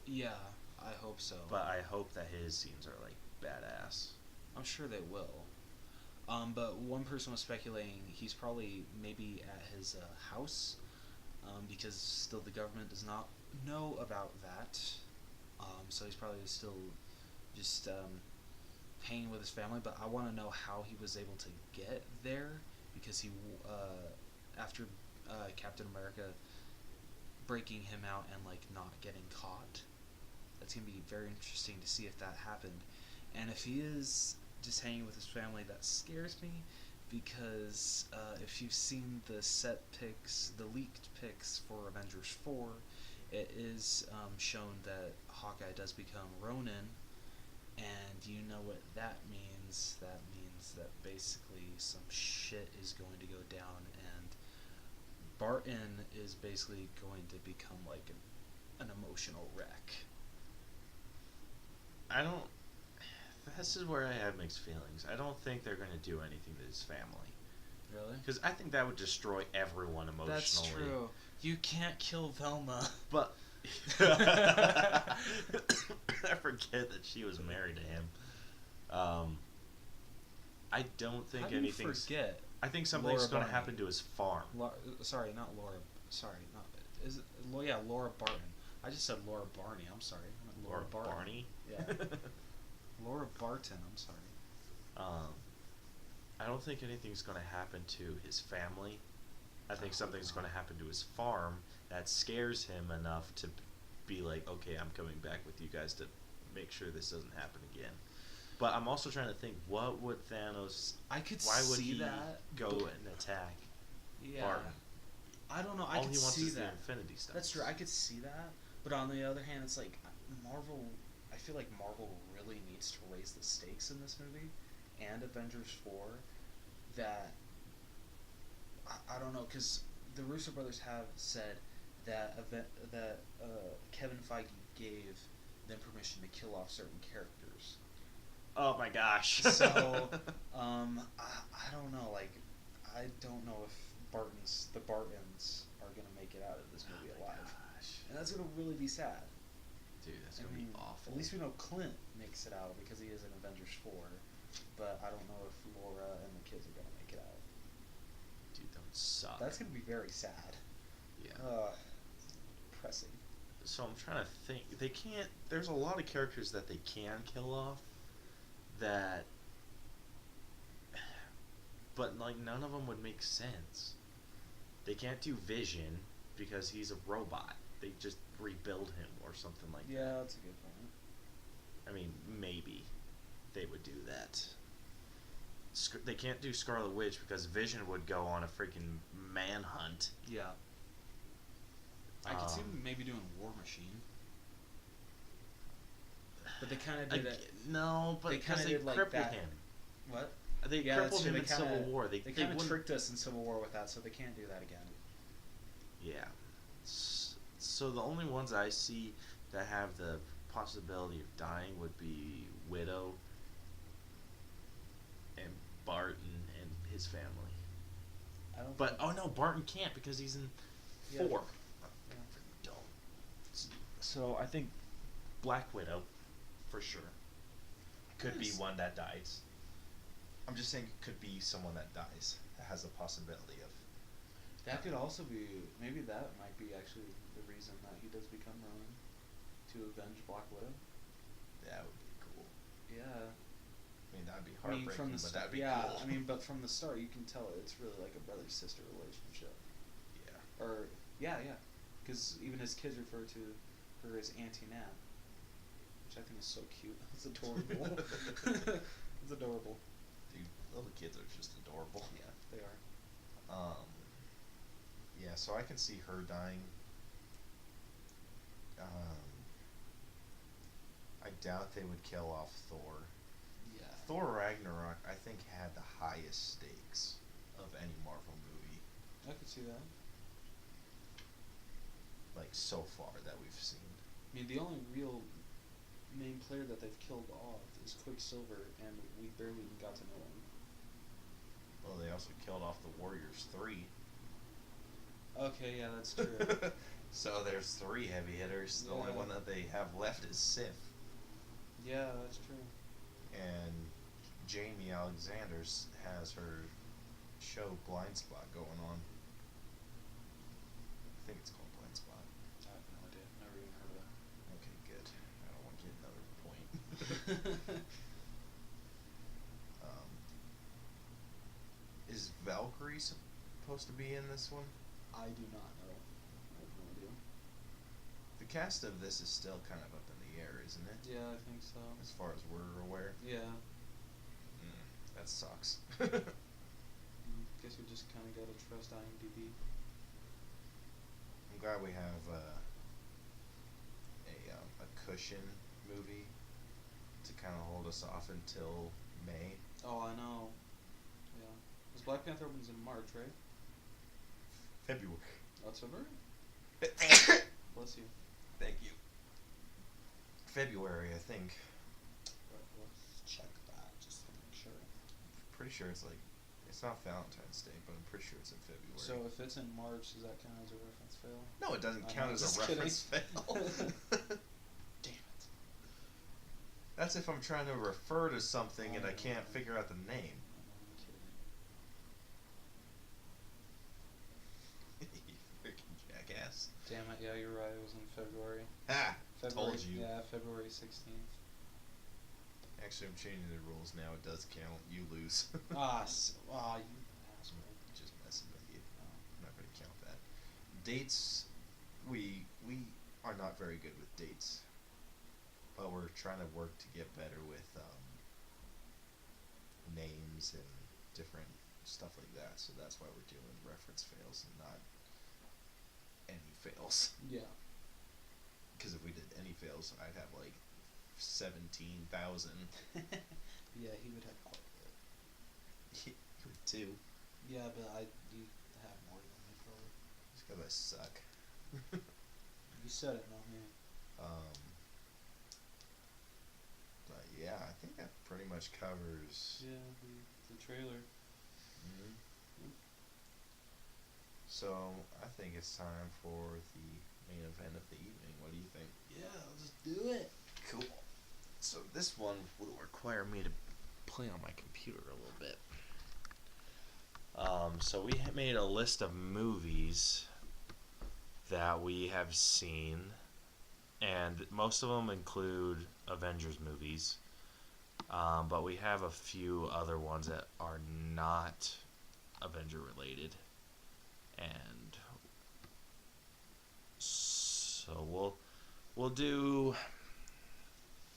Yeah, I hope so. But I hope that his scenes are like badass. I'm sure they will. But one person was speculating he's probably maybe at his house, because still the government does not know about that. So he's probably still just hanging with his family. But I want to know how he was able to get there, because he after Captain America breaking him out and like not getting caught. That's gonna be very interesting to see if that happened, and if he is just hanging with his family, that scares me, because if you've seen the set pics, the leaked pics for Avengers 4, it is shown that Hawkeye does become Ronin, and you know what that means. That means that basically some shit is going to go down, and Barton is basically going to become like an emotional wreck. I don't. This is where I have mixed feelings. I don't think they're going to do anything to his family. Really? Because I think that would destroy everyone emotionally. That's true. You can't kill Velma. But I forget that she was married to him. I don't think How do you anything's. forget? I think something's Laura going to Barney. happen to his farm. Sorry, not Laura. Sorry, not is it? Yeah, Laura Barton. I just said Laura Barney. I'm sorry. I meant Laura Barton. Barney? Yeah. Laura Barton. I'm sorry. I don't think anything's going to happen to his family. I think something's no. going to happen to his farm that scares him enough to be like, okay, I'm coming back with you guys to make sure this doesn't happen again. But I'm also trying to think, what would Thanos? I could Why would see he that go and attack Yeah. Barton? I don't know. All I could he wants see is the that. Infinity Stones. That's true. I could see that. But on the other hand, it's like Marvel. I feel like Marvel really needs to raise the stakes in this movie, and Avengers 4. That I don't know, because the Russo brothers have said that Kevin Feige gave them permission to kill off certain characters. Oh my gosh. So I don't know. Like, I don't know if the Bartons are gonna make it out of this movie alive, and that's gonna really be sad. Dude, that's gonna be awful. At least we know Clint makes it out because he is in Avengers 4, but I don't know if Laura and the kids are gonna make it out. Dude, that would suck. That's gonna be very sad. Yeah. Depressing. So I'm trying to think. They can't. There's a lot of characters that they can kill off. That. But like none of them would make sense. They can't do Vision because he's a robot. They just rebuild him or something like that. Yeah, that's a good point. I mean, maybe they would do that. They can't do Scarlet Witch because Vision would go on a freaking manhunt. Yeah. I could see them maybe doing War Machine. But they kind of did it. No, but because they like crippled that. him. What? They crippled him in Civil War. They kind of wouldn't- tricked us in Civil War with that, so they can't do that again. Yeah. So the only ones I see that have the possibility of dying would be Widow and Barton and his family. I don't. But oh no, Barton can't because he's in 4. Yeah. Dumb. So I think Black Widow, for sure, could be one that dies. I'm just saying it could be someone that dies. That has a possibility of. That could also be, maybe that might be actually the reason that he does become Ronin, to avenge Black Widow. That would be cool. Yeah. I mean, that'd be I mean, heartbreaking, but that'd be yeah, cool. I mean, but from the start, you can tell it's really like a brother-sister relationship. Yeah. Or yeah, yeah, because even his kids refer to her as Auntie Nat, which I think is so cute. It's adorable. It's adorable. Dude, little kids are just adorable. Yeah, they are. Yeah, so I can see her dying. I doubt they would kill off Thor. Yeah. Thor Ragnarok, I think, had the highest stakes of any Marvel movie, I could see that. like, so far that we've seen. I mean, the only real main player that they've killed off is Quicksilver, and we barely even got to know him. Well, they also killed off the Warriors 3. Okay, yeah, that's true. So there's 3 heavy hitters. The only Yeah. one that they have left is Sif. Yeah, that's true. And Jamie Alexander's has her show Blind Spot going on. I think it's called Blind Spot. I have no idea. Never even heard of Okay, good. I don't want to get another point. that. Is Valkyrie supposed to be in this one? I do not know. I have no idea. The cast of this is still kind of up in the air, isn't it? Yeah, I think so. As far as we're aware. Yeah. That sucks. Guess we just kind of gotta trust IMDb. I'm glad we have a cushion movie to kind of hold us off until May. Oh, I know. Yeah. Because Black Panther opens in March, right? February. Oh, it's February? Bless you. Thank you. February, I think. Right, let's check that just to make sure. Pretty sure it's not Valentine's Day, but I'm pretty sure it's in February. So if it's in March, does that count as a reference fail? No, it doesn't I'm count as just a reference fail. Damn it. That's if I'm trying to refer to something and I Oh. can't figure out the name. I'm kidding. You freaking jackass. Damn it, yeah, you're right, it was in February. Ah, February, told you. Yeah, February 16th. Actually, I'm changing the rules now. It does count. You lose. You asshole. Just messing with you. Oh. I'm not going to count that. Dates, we are not very good with dates, but we're trying to work to get better with names and different stuff like that. So that's why we're doing reference fails and not any fails. Yeah. Because if we did any fails, I'd have like 17,000. Yeah, he would have quite a bit. You too. Yeah, but you have more than me, probably. Just because I suck. You said it, not me. But yeah, I think that pretty much covers. Yeah, the trailer. Mhm. So I think it's time for the main event of the evening. What do you think? Yeah, let's do it. Cool. So this one will require me to play on my computer a little bit. So we made a list of movies that we have seen, and most of them include Avengers movies. But we have a few other ones that are not Avenger related, and so we'll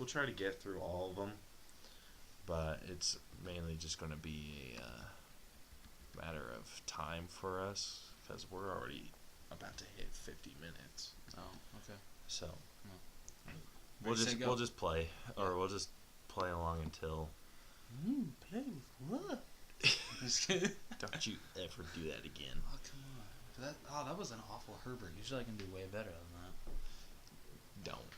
try to get through all of them, but it's mainly just going to be a matter of time for us because we're already about to hit 50 minutes. Oh, okay. So Ready, set, go. we'll just play, or we'll just play along until. Play with what? Just kidding. Don't you ever do that again. Oh, come on. That was an awful Herbert. Usually I can do way better than that. Don't.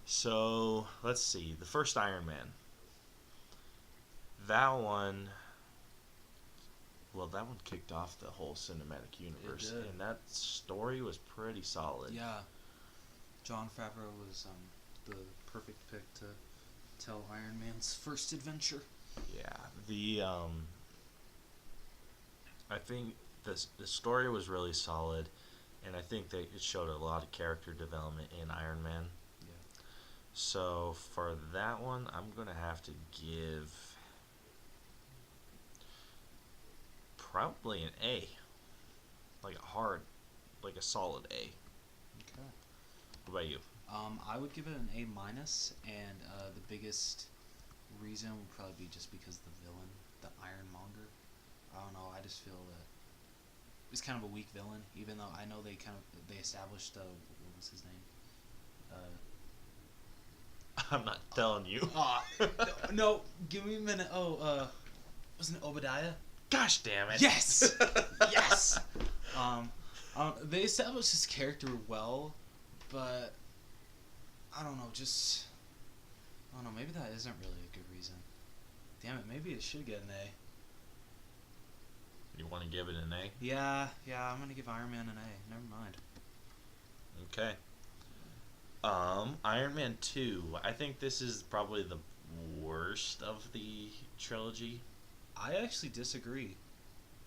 So let's see. The first Iron Man. That one kicked off the whole cinematic universe, did. and that story was pretty solid. Yeah. Jon Favreau was the perfect pick to tell Iron Man's first adventure. Yeah. I think the story was really solid, and I think that it showed a lot of character development in Iron Man. Yeah. So for that one, I'm gonna have to give probably an A, like a hard like a solid A. Okay. What about you? I would give it an A minus, and the biggest reason would probably be just because the villain, the Ironmonger. I don't know. I just feel that it's kind of a weak villain, even though I know they established what was his name? I'm not telling you. No, give me a minute. Wasn't it Obadiah? Gosh damn it! Yes, yes. They established his character well, but I don't know. I don't know. Maybe that isn't really a good reason. Damn it. Maybe it should get an A. You want to give it an A? Yeah. I'm gonna give Iron Man an A. Never mind. Okay. Iron Man 2. I think this is probably the worst of the trilogy. I actually disagree.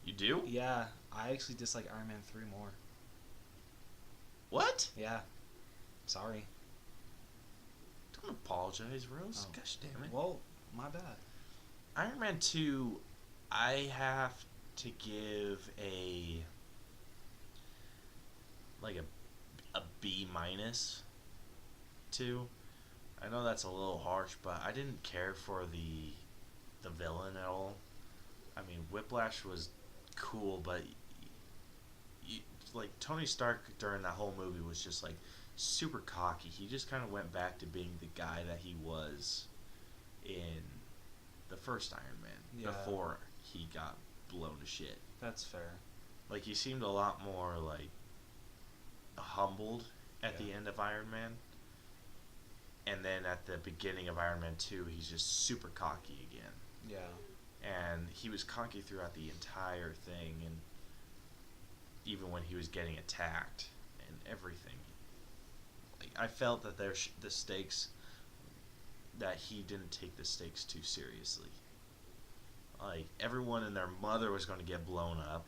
You do? Yeah, I actually dislike Iron Man 3 more. What? Yeah. Sorry. Don't apologize, Rose. Oh. Gosh damn it. Well, my bad. Iron Man 2, I have to give a B minus to. I know that's a little harsh, but I didn't care for the villain at all. I mean, Whiplash was cool, but like Tony Stark during that whole movie was just like super cocky. He just kind of went back to being the guy that he was in the first Iron Man before he got blown to shit. That's fair. Like, he seemed a lot more like humbled at the end of Iron Man. And then at the beginning of Iron Man 2, he's just super cocky again. Yeah. And he was cocky throughout the entire thing, and even when he was getting attacked and everything. Like, I felt that the stakes, that he didn't take the stakes too seriously. Like, everyone and their mother was going to get blown up.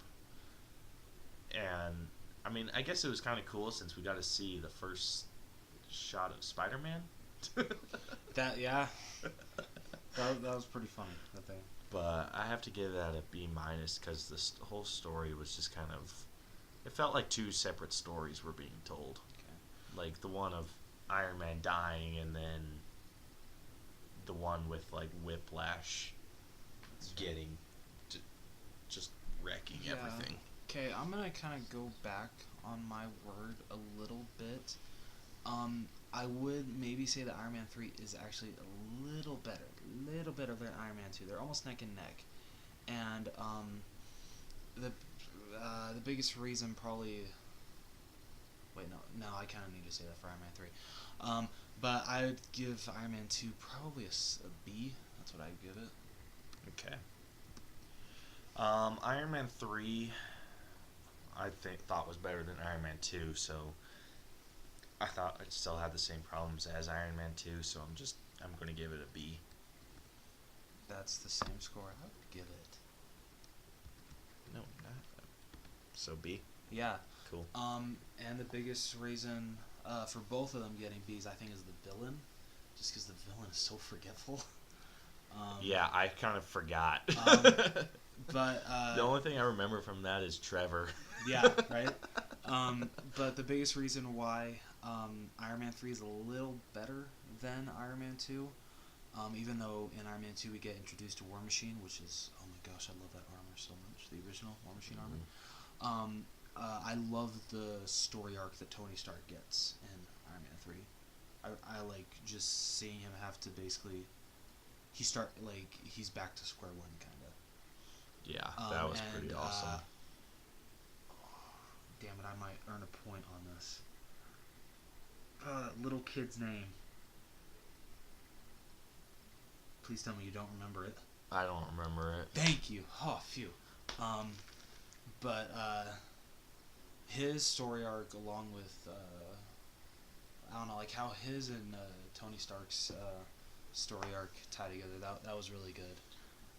And, I mean, I guess it was kind of cool since we got to see the first shot of Spider-Man. That was pretty funny, that thing. But I have to give that a B minus because this whole story was just kind of, it felt like two separate stories were being told. Okay. Like the one of Iron Man dying, and then the one with like Whiplash getting just wrecking everything. Okay, I'm gonna kind of go back on my word a little bit. I would maybe say that Iron Man 3 is actually a little better than Iron Man 2. They're almost neck and neck. And the biggest reason probably... Wait, no, I kind of need to say that for Iron Man 3. But I would give Iron Man 2 probably a B. That's what I'd give it. Okay. Iron Man 3, I thought was better than Iron Man 2, so I thought it still had the same problems as Iron Man 2, so I'm going to give it a B. That's the same score I would give it. No, not. So B? Yeah. Cool. And the biggest reason for both of them getting Bs, I think, is the villain. Just because the villain is so forgetful. Yeah, I kind of forgot. But the only thing I remember from that is Trevor. Yeah, right? But the biggest reason why Iron Man 3 is a little better than Iron Man 2, even though in Iron Man 2 we get introduced to War Machine, which is, oh my gosh, I love that armor so much, the original War Machine armor. I love the story arc that Tony Stark gets in Iron Man 3. I like just seeing him have to basically, he's back to square one, kind of. Yeah, that was pretty awesome. Damn it, I might earn a point on this. Little kid's name. Please tell me you don't remember it. I don't remember it. Thank you. Oh, phew. But his story arc, along with I don't know, like how his and Tony Stark's story arc tie together. That was really good.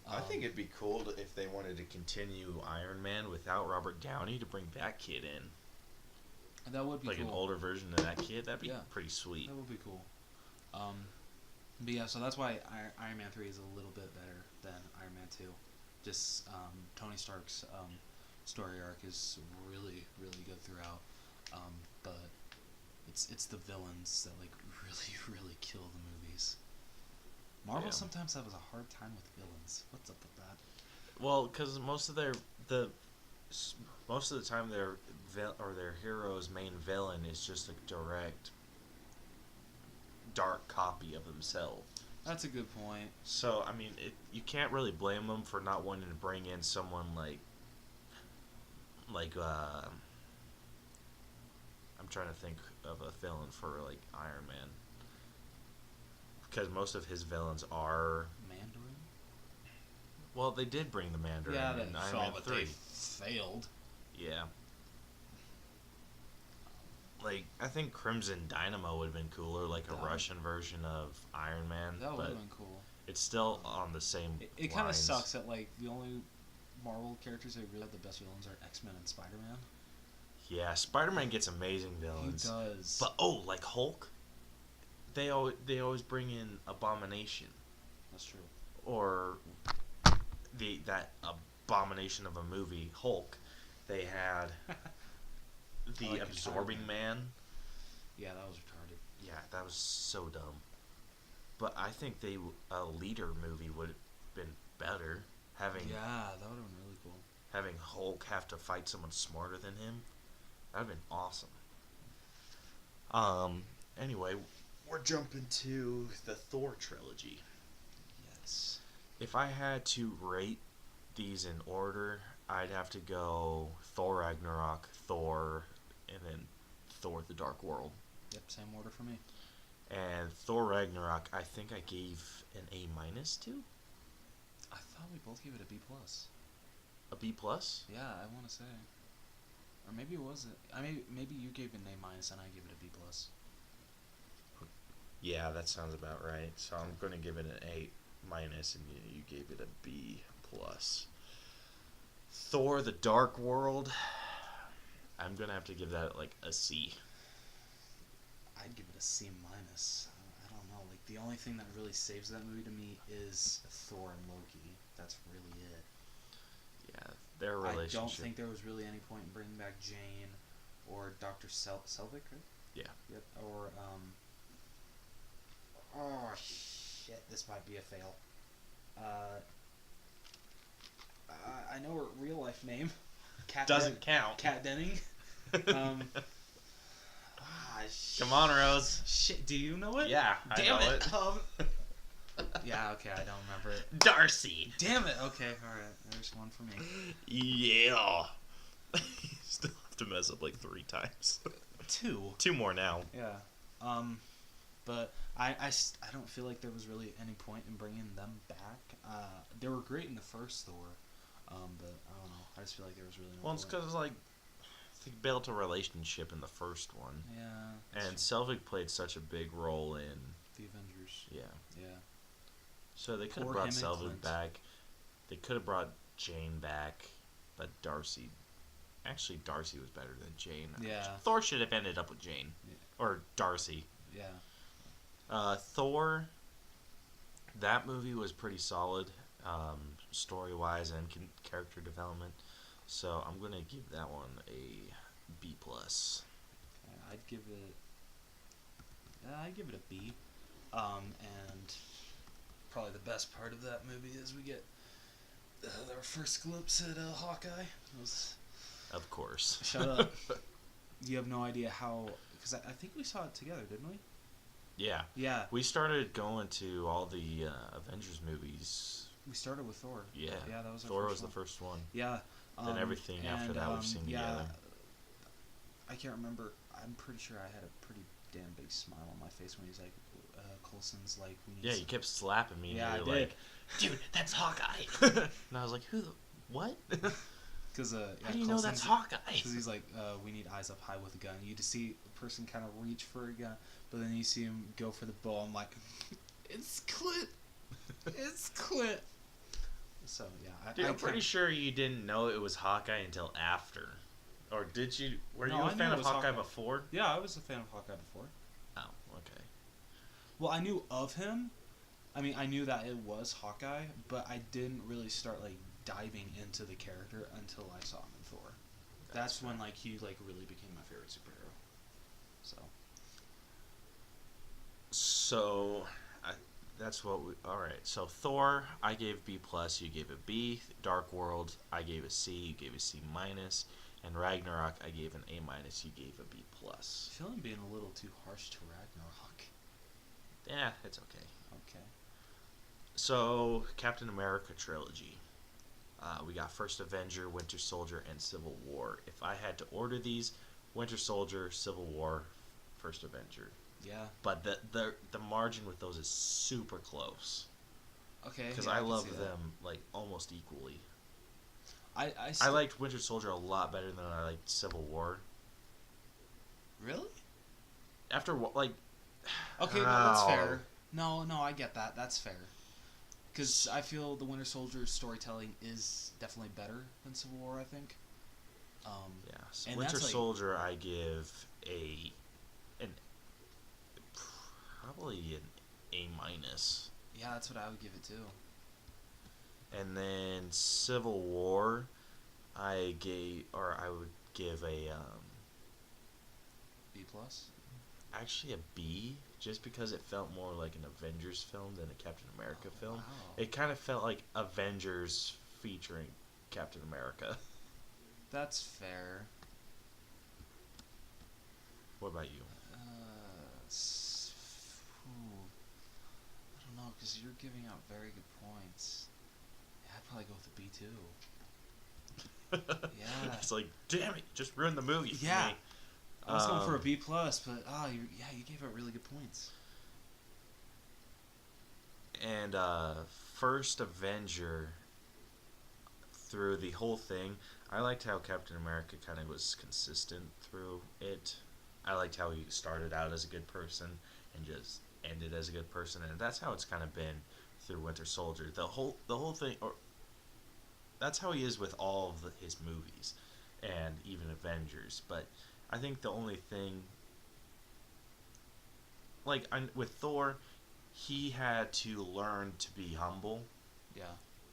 I think it'd be cool if they wanted to continue Iron Man without Robert Downey, to bring that kid in. That would be like cool. An older version of that kid. That'd be pretty sweet. That would be cool. But yeah, so that's why Iron Man 3 is a little bit better than Iron Man 2. Just Tony Stark's story arc is really, really good throughout. But it's the villains that like really kill the movies. Marvel sometimes has a hard time with villains. What's up with that? Well, because most of the time their hero's main villain is just a direct dark copy of themselves. That's a good point. So I mean, you can't really blame them for not wanting to bring in someone like I'm trying to think of a villain for like Iron Man, because most of his villains are Mandarin. Well, they did bring the Mandarin in Iron Man 3. They failed. Yeah. Like, I think Crimson Dynamo would have been cooler, like a Russian version of Iron Man. That would have been cool. It's still on the same It kind of sucks that, like, the only Marvel characters that really have the best villains are X-Men and Spider-Man. Yeah, Spider-Man gets amazing villains. He does. But, like Hulk, they always bring in Abomination. That's true. Or that abomination of a movie, Hulk, they had the like Absorbing Man. Yeah, that was retarded. Yeah, that was so dumb. But I think a leader movie would have been better. Yeah, that would have been really cool. Having Hulk have to fight someone smarter than him, that would have been awesome. Anyway, we're jumping to the Thor trilogy. Yes. If I had to rate these in order, I'd have to go Thor Ragnarok, Thor, and then Thor the Dark World. Yep, same order for me. And Thor Ragnarok, I think I gave an A- to? I thought we both gave it a B+. A B+? Yeah, I want to say. Or maybe it wasn't. Maybe you gave it an A- and I gave it a B+. Yeah, that sounds about right. So I'm going to give it an A- and you gave it a B+. Thor the Dark World, I'm going to have to give that like a C. I'd give it a C-. I don't know. Like, the only thing that really saves that movie to me is Thor and Loki. That's really it. Yeah, their relationship. I don't think there was really any point in bringing back Jane or Dr. Selvig, right? Yeah. Yep. Or, oh, shit. This might be a fail. I know her real life name. Doesn't count. Kat Denning. Come on, Rose. Shit, do you know it? Yeah, Damn I know it. Yeah, okay, I don't remember it. Darcy. Damn it. Okay, alright. There's one for me. Yeah. Still have to mess up like 3 times. 2. 2 more now. Yeah. But I don't feel like there was really any point in bringing them back. They were great in the first Thor. But I don't know. I just feel like there was really no Well, it's point. because, like, they built a relationship in the first one. Yeah. And Selvig played such a big role in The Avengers. Yeah. Yeah. So they could have Poor brought him and Selvig Clint. back. They could have brought Jane back, but Darcy. Actually, Darcy was better than Jane. Yeah. Thor should have ended up with Jane. Yeah. Or Darcy. Yeah. Thor. That movie was pretty solid, story-wise and character development. So I'm gonna give that one a B+. I'd give it a B. And probably the best part of that movie is we get our first glimpse at Hawkeye. Of course. Shut up. You have no idea how... Because I think we saw it together, didn't we? Yeah. Yeah. We started going to all the Avengers movies. We started with Thor. Yeah. Yeah, that was our Thor first was one. the first one. Yeah. Then everything after that we've seen together. I can't remember. I'm pretty sure I had a pretty damn big smile on my face when he's like, Coulson's like, we need Yeah, you kept slapping me. Yeah, and I you were did. like, dude, that's Hawkeye. And I was like, what? Because How do you know that's Hawkeye? Because he's like, we need eyes up high with a gun. You just see a person kind of reach for a gun, but then you see him go for the bow. I'm like, it's Clint. It's Clint. So yeah, Dude, I'm pretty sure you didn't know it was Hawkeye until after. Or did you? Were No, you I a knew fan it of was Hawkeye Hawkeye. before? Yeah, I was a fan of Hawkeye before. Oh, okay. Well, I knew of him. I mean, I knew that it was Hawkeye, but I didn't really start like diving into the character until I saw him in Thor. That's when like he like really became my favorite superhero. So. So, that's what we. All right. So Thor, I gave B plus. You gave a B. Dark World, I gave a C. You gave a C minus. And Ragnarok, I gave an A minus. You gave a B plus. I feel I'm being a little too harsh to Ragnarok. Yeah, it's okay. Okay. So Captain America trilogy. We got First Avenger, Winter Soldier, and Civil War. If I had to order these, Winter Soldier, Civil War, First Avenger. Yeah. But the margin with those is super close. Okay. Because yeah, I can love see them like almost equally. I liked Winter Soldier a lot better than I liked Civil War. Really? After like. Okay, no, that's fair. No, I get that. That's fair. Because I feel the Winter Soldier storytelling is definitely better than Civil War, I think. Yeah. So and Winter that's, like, Soldier, I give probably an A minus. Yeah, that's what I would give it too. And then Civil War, I would give a B plus. actually a B, just because it felt more like an Avengers film than a Captain America film. Wow. It kind of felt like Avengers featuring Captain America. That's fair. What about you? I don't know, because you're giving out very good points. Yeah, I'd probably go with a B too. Yeah. It's like, damn it, just ruined the movie for Yeah. me. I was going for a B plus, but you gave out really good points. And First Avenger, through the whole thing, I liked how Captain America kind of was consistent through it. I liked how he started out as a good person and just ended as a good person, and that's how it's kind of been through Winter Soldier. The whole thing, or that's how he is with all of his movies, and even Avengers. But I think the only thing, like with Thor, he had to learn to be humble. Yeah.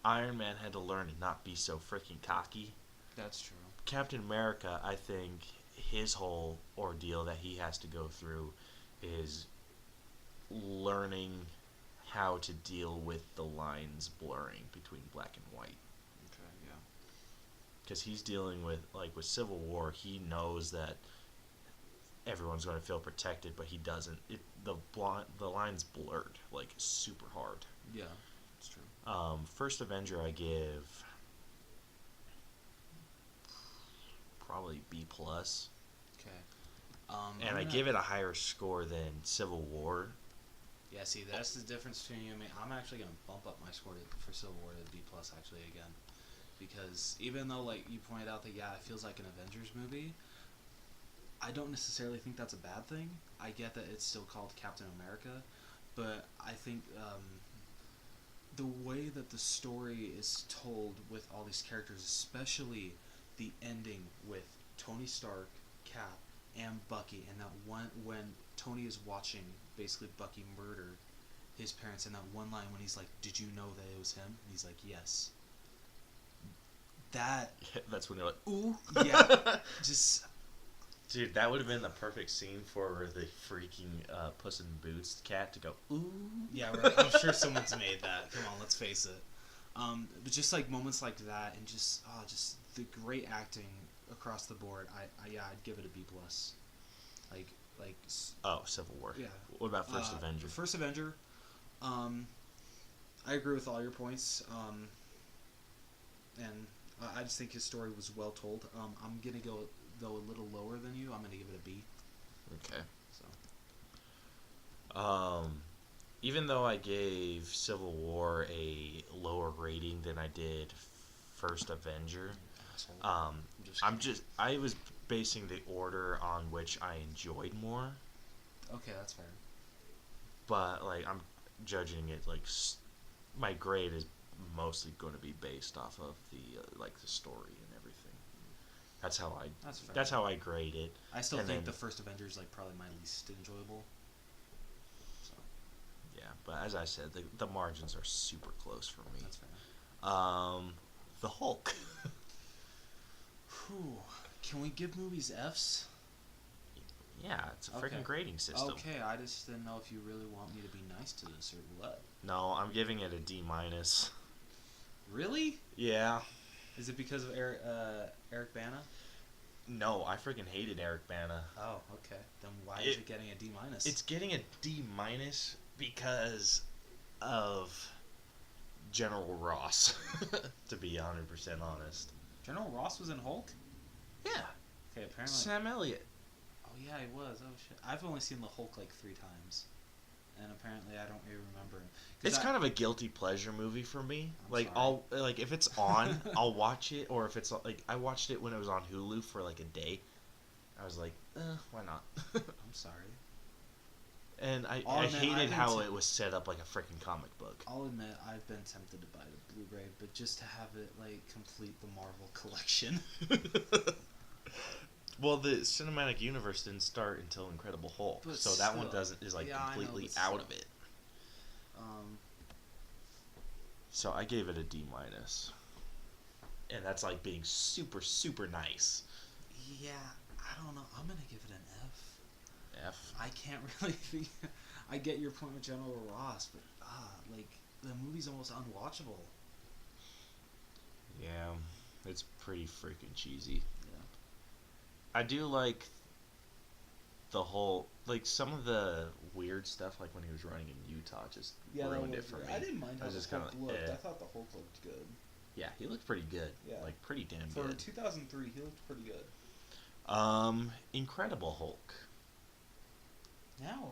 Iron Man had to learn to not be so freaking cocky. That's true. Captain America, I think his whole ordeal that he has to go through is learning how to deal with the lines blurring between black and white. Okay, yeah. Because he's dealing with, like with Civil War, he knows that everyone's going to feel protected, but he doesn't. The line's blurred, like, super hard. Yeah, that's true. First Avenger, I give probably B plus. Okay. And I give it a higher score than Civil War. Yeah, see, that's the difference between you and me. I'm actually going to bump up my score for Civil War to B plus actually again. Because even though, like, you pointed out that, yeah, it feels like an Avengers movie, I don't necessarily think that's a bad thing. I get that it's still called Captain America, but I think the way that the story is told with all these characters, especially the ending with Tony Stark, Cap, and Bucky, and that one when Tony is watching basically Bucky murder his parents, and that one line when he's like, "Did you know that it was him?" And he's like, "Yes." That's when you're like, ooh. Yeah, just. Dude, that would have been the perfect scene for the freaking Puss in Boots cat to go, ooh. Yeah, right. I'm sure someone's made that. Come on, let's face it. But just like moments like that, and just the great acting across the board. I'd give it a B plus. Like. Oh, Civil War. Yeah. What about First Avenger? First Avenger. I agree with all your points. And I just think his story was well told. I'm gonna go though a little lower than you. I'm gonna give it a B. Okay. So. Even though I gave Civil War a lower rating than I did First Avenger, I was basing the order on which I enjoyed more. Okay, that's fair. But like I'm judging it like my grade is mostly going to be based off of the the story and everything. That's how I. That's fair. That's how I grade it. I still think the first Avengers is probably my least enjoyable. So. Yeah, but as I said, the margins are super close for me. That's fair. The Hulk. Whew. we give movies Fs? Yeah, it's a Okay. freaking grading system. Okay, I just didn't know if you really want me to be nice to this or what. No, I'm giving it a D minus. Really? Yeah. Is it because of Eric Bana? No, I freaking hated Eric Bana. Oh, okay. Then why is it getting a D minus? It's getting a D minus because of General Ross, to be 100% honest. General Ross was in Hulk? Yeah. Okay, apparently. Sam Elliott. Oh yeah, he was. Oh shit. I've only seen the Hulk like 3 times, and apparently I don't even remember him. It's kind of a guilty pleasure movie for me. I'm I'll if it's on, I'll watch it, or if it's like I watched it when it was on Hulu for like a day. I was like, why not? I'm sorry. And I I'll admit, hated how it was set up like a freaking comic book. I'll admit I've been tempted to buy the Blu-ray, but just to have it like complete the Marvel collection. Well, the cinematic universe didn't start until Incredible Hulk, But so that one still. is like Yeah, I know, completely but out still. of it. Um, So I gave it a D minus, and that's like being super super nice. yeah, I don't know. I'm gonna give it an F. F. I can't really think. I get your point with General Ross, but like the movie's almost unwatchable. Yeah, it's pretty freaking cheesy. Yeah. I do like the whole some of the weird stuff, like when he was running in Utah, just ruined it for me. I didn't mind I how was the just Hulk kinda, looked. eh. I thought the Hulk looked good. Yeah, he looked pretty good. Yeah. Like pretty damn For good. 2003, he looked pretty good. Incredible Hulk. Now.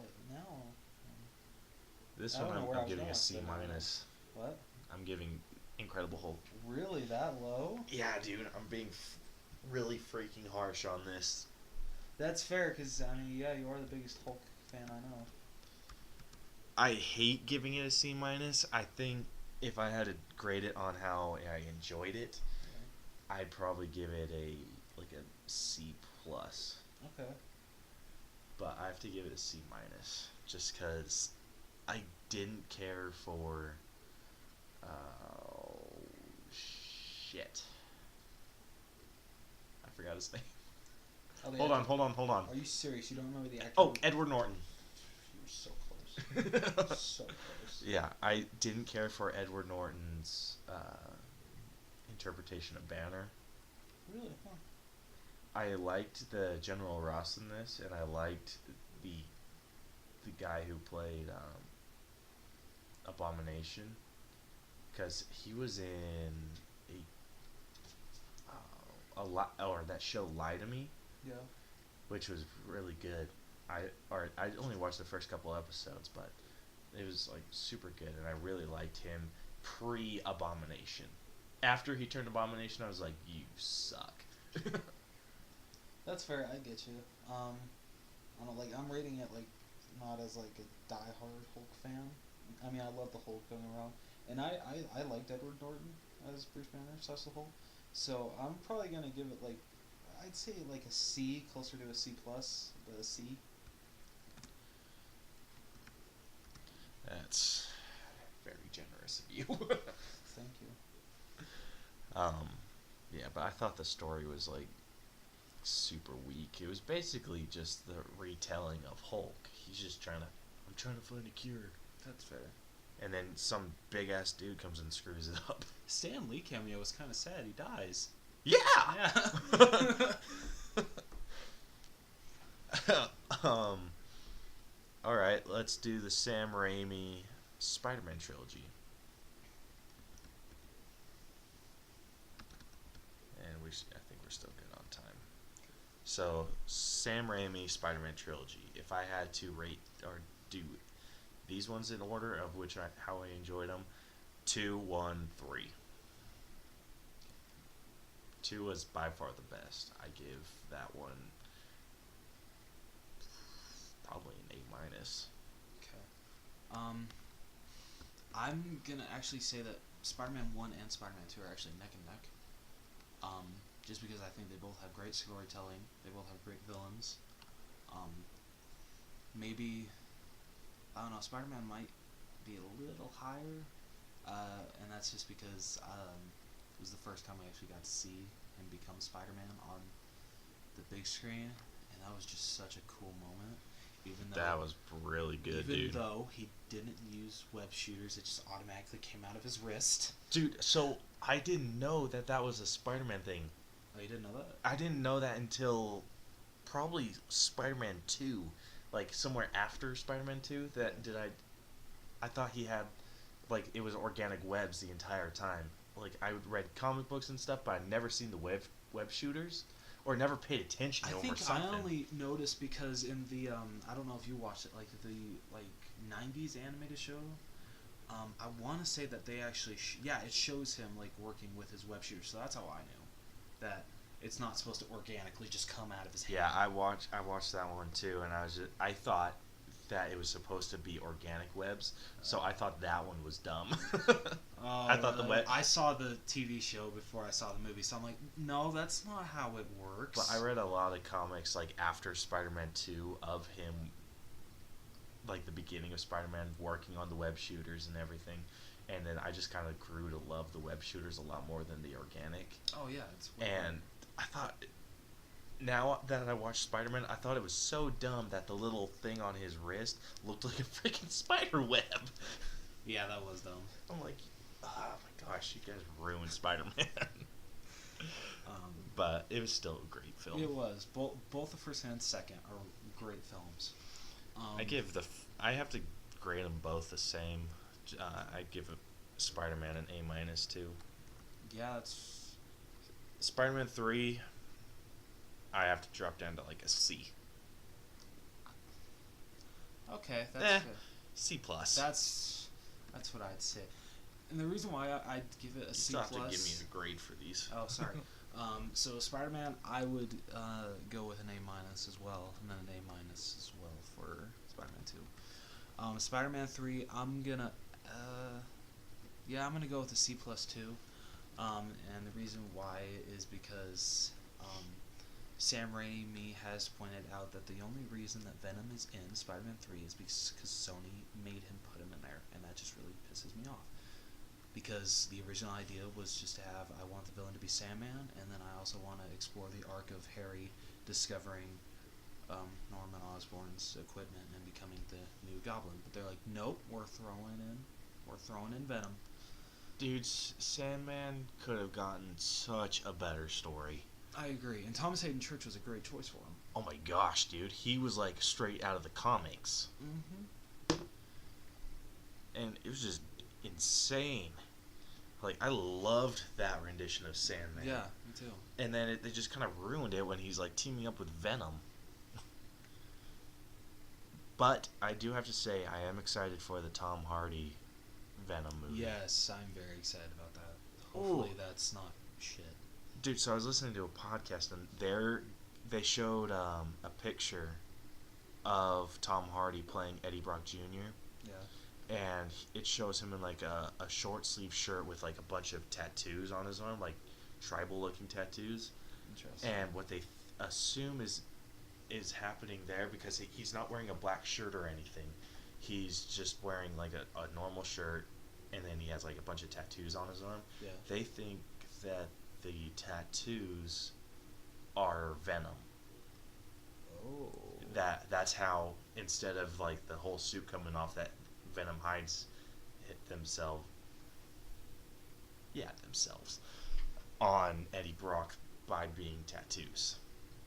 This I don't one know where I I'm was giving going a C with that. minus. What? I'm giving Incredible Hulk. Really that low? Yeah, dude, I'm being really freaking harsh on this. That's fair, because, I mean, yeah, you are the biggest Hulk fan I know. I hate giving it a C minus. I think if I had to grade it on how I enjoyed it, I'd probably give it a C plus. Okay. But I have to give it a C minus just because I didn't care for. Shit. I forgot his name. Oh, the Hold actor- on. Are you serious? You don't remember the actor? Oh, Edward Norton. You're so close. So close. Yeah, I didn't care for Edward Norton's interpretation of Banner. Really? Huh. I liked the General Ross in this, and I liked the guy who played Abomination, because he was in that show Lie to Me, Yeah. which was really good. I only watched the first couple episodes, but it was like super good, and I really liked him pre-Abomination. After he turned Abomination, I was like, you suck. That's fair. I get you. I don't know, like, I'm rating it like not as like a diehard Hulk fan. I mean, I love the Hulk, don't get me wrong, and I liked Edward Norton as Bruce Banner / the Hulk. So I'm probably gonna give it like, I'd say like a C, closer to a C plus, but a C. That's very generous of you. Thank you. Yeah, but I thought the story was like super weak. It was basically just the retelling of Hulk. He's just I'm trying to find a cure. That's fair. And then some big ass dude comes and screws it up. Stan Lee cameo was kind of sad. He dies. Yeah. Yeah. All right, let's do the Sam Raimi Spider-Man trilogy. And I think we're still good on time. So, Sam Raimi Spider-Man trilogy. If I had to rate or do these ones in order of how I enjoyed them, 2, 1, 3. 2 was by far the best. I give that one probably an A minus. Okay. I'm gonna actually say that Spider-Man 1 and Spider-Man 2 are actually neck and neck. Just because I think they both have great storytelling, they both have great villains. Maybe, I don't know, Spider-Man might be a little higher, and that's just because it was the first time we actually got to see him become Spider-Man on the big screen, and that was just such a cool moment. Even though That was really good, dude. Even though he didn't use web shooters, it just automatically came out of his wrist. Dude, so I didn't know that that was a Spider-Man thing. Oh, you didn't know that? I didn't know that until probably Spider-Man 2. Like, somewhere after Spider-Man 2, I thought he had, like, it was organic webs the entire time. Like, I read comic books and stuff, but I'd never seen the web shooters. Or never paid attention to I them or think something. I only noticed because in the I don't know if you watched it, like the 90s animated show. I want to say that they actually it shows him like working with his web shooter, so that's how I knew that it's not supposed to organically just come out of his hand. Yeah, I watched that one too, and I thought that it was supposed to be organic webs, so I thought that one was dumb. Oh, I thought I saw the TV show before I saw the movie, so I'm like, no, that's not how it works. But I read a lot of comics like after Spider-Man 2 of him, like the beginning of Spider-Man working on the web shooters and everything, and then I just kind of grew to love the web shooters a lot more than the organic. Oh yeah, it's And I thought, now that I watched Spider-Man, I thought it was so dumb that the little thing on his wrist looked like a freaking spider web. Yeah, that was dumb. I'm like, oh my gosh, you guys ruined Spider-Man. But it was still a great film. It was. Both the first and second are great films. I have to grade them both the same. I give Spider-Man an A- too. Yeah, that's... Spider-Man 3, I have to drop down to like a C. Okay, that's good. C+. That's what I'd say. And the reason why I'd give it a C+... You still have to give me a grade for these. Oh, sorry. So Spider-Man, I would go with an A- as well, and then an A- as well for Spider-Man 2. Spider-Man 3, I'm gonna go with a C+ too. And the reason why is because Sam Raimi has pointed out that the only reason that Venom is in Spider-Man 3 is because Sony made him put him in there, and that just really pisses me off. Because the original idea was just to have, I want the villain to be Sandman, and then I also want to explore the arc of Harry discovering Norman Osborn's equipment and becoming the new Goblin. But they're like, nope, we're throwing in Venom. Dude, Sandman could have gotten such a better story. I agree, and Thomas Hayden Church was a great choice for him. Oh my gosh, dude, he was like straight out of the comics. Mm-hmm. And it was just insane. Like, I loved that rendition of Sandman. Yeah, me too. And then they just kind of ruined it when he's like teaming up with Venom. But I do have to say, I am excited for the Tom Hardy Venom movie. Yes, I'm very excited about that. Hopefully that's not shit. Dude, so I was listening to a podcast, and they showed a picture of Tom Hardy playing Eddie Brock Jr. Yeah. And it shows him in like a short sleeve shirt with like a bunch of tattoos on his arm, like tribal looking tattoos. Interesting. And what they assume is happening there, because he's not wearing a black shirt or anything. He's just wearing like a normal shirt, and then he has like a bunch of tattoos on his arm. Yeah. They think that the tattoos are Venom. Oh. That's how, instead of like the whole suit coming off, that Venom hides themselves on Eddie Brock by being tattoos.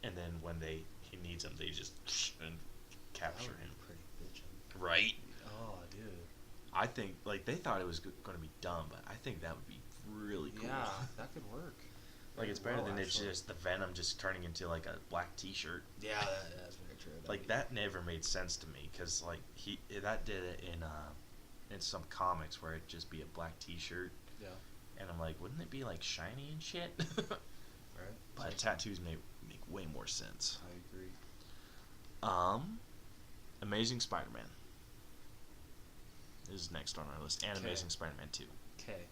And then when he needs them, they just and capture him. Pretty bitchin'. Right? Oh, dude. I think, like, they thought it was going to be dumb, but I think that would be really cool. Yeah, that could work. Like, it's better than it's just the Venom just turning into like a black T-shirt. Yeah, that's very true. Like, that never made sense to me, because like that did it in some comics where it'd just be a black T-shirt. Yeah. And I'm like, wouldn't it be like shiny and shit? Right. But tattoos make way more sense. I agree. Amazing Spider-Man is next on our list, and Okay. Amazing Spider-Man 2. Okay.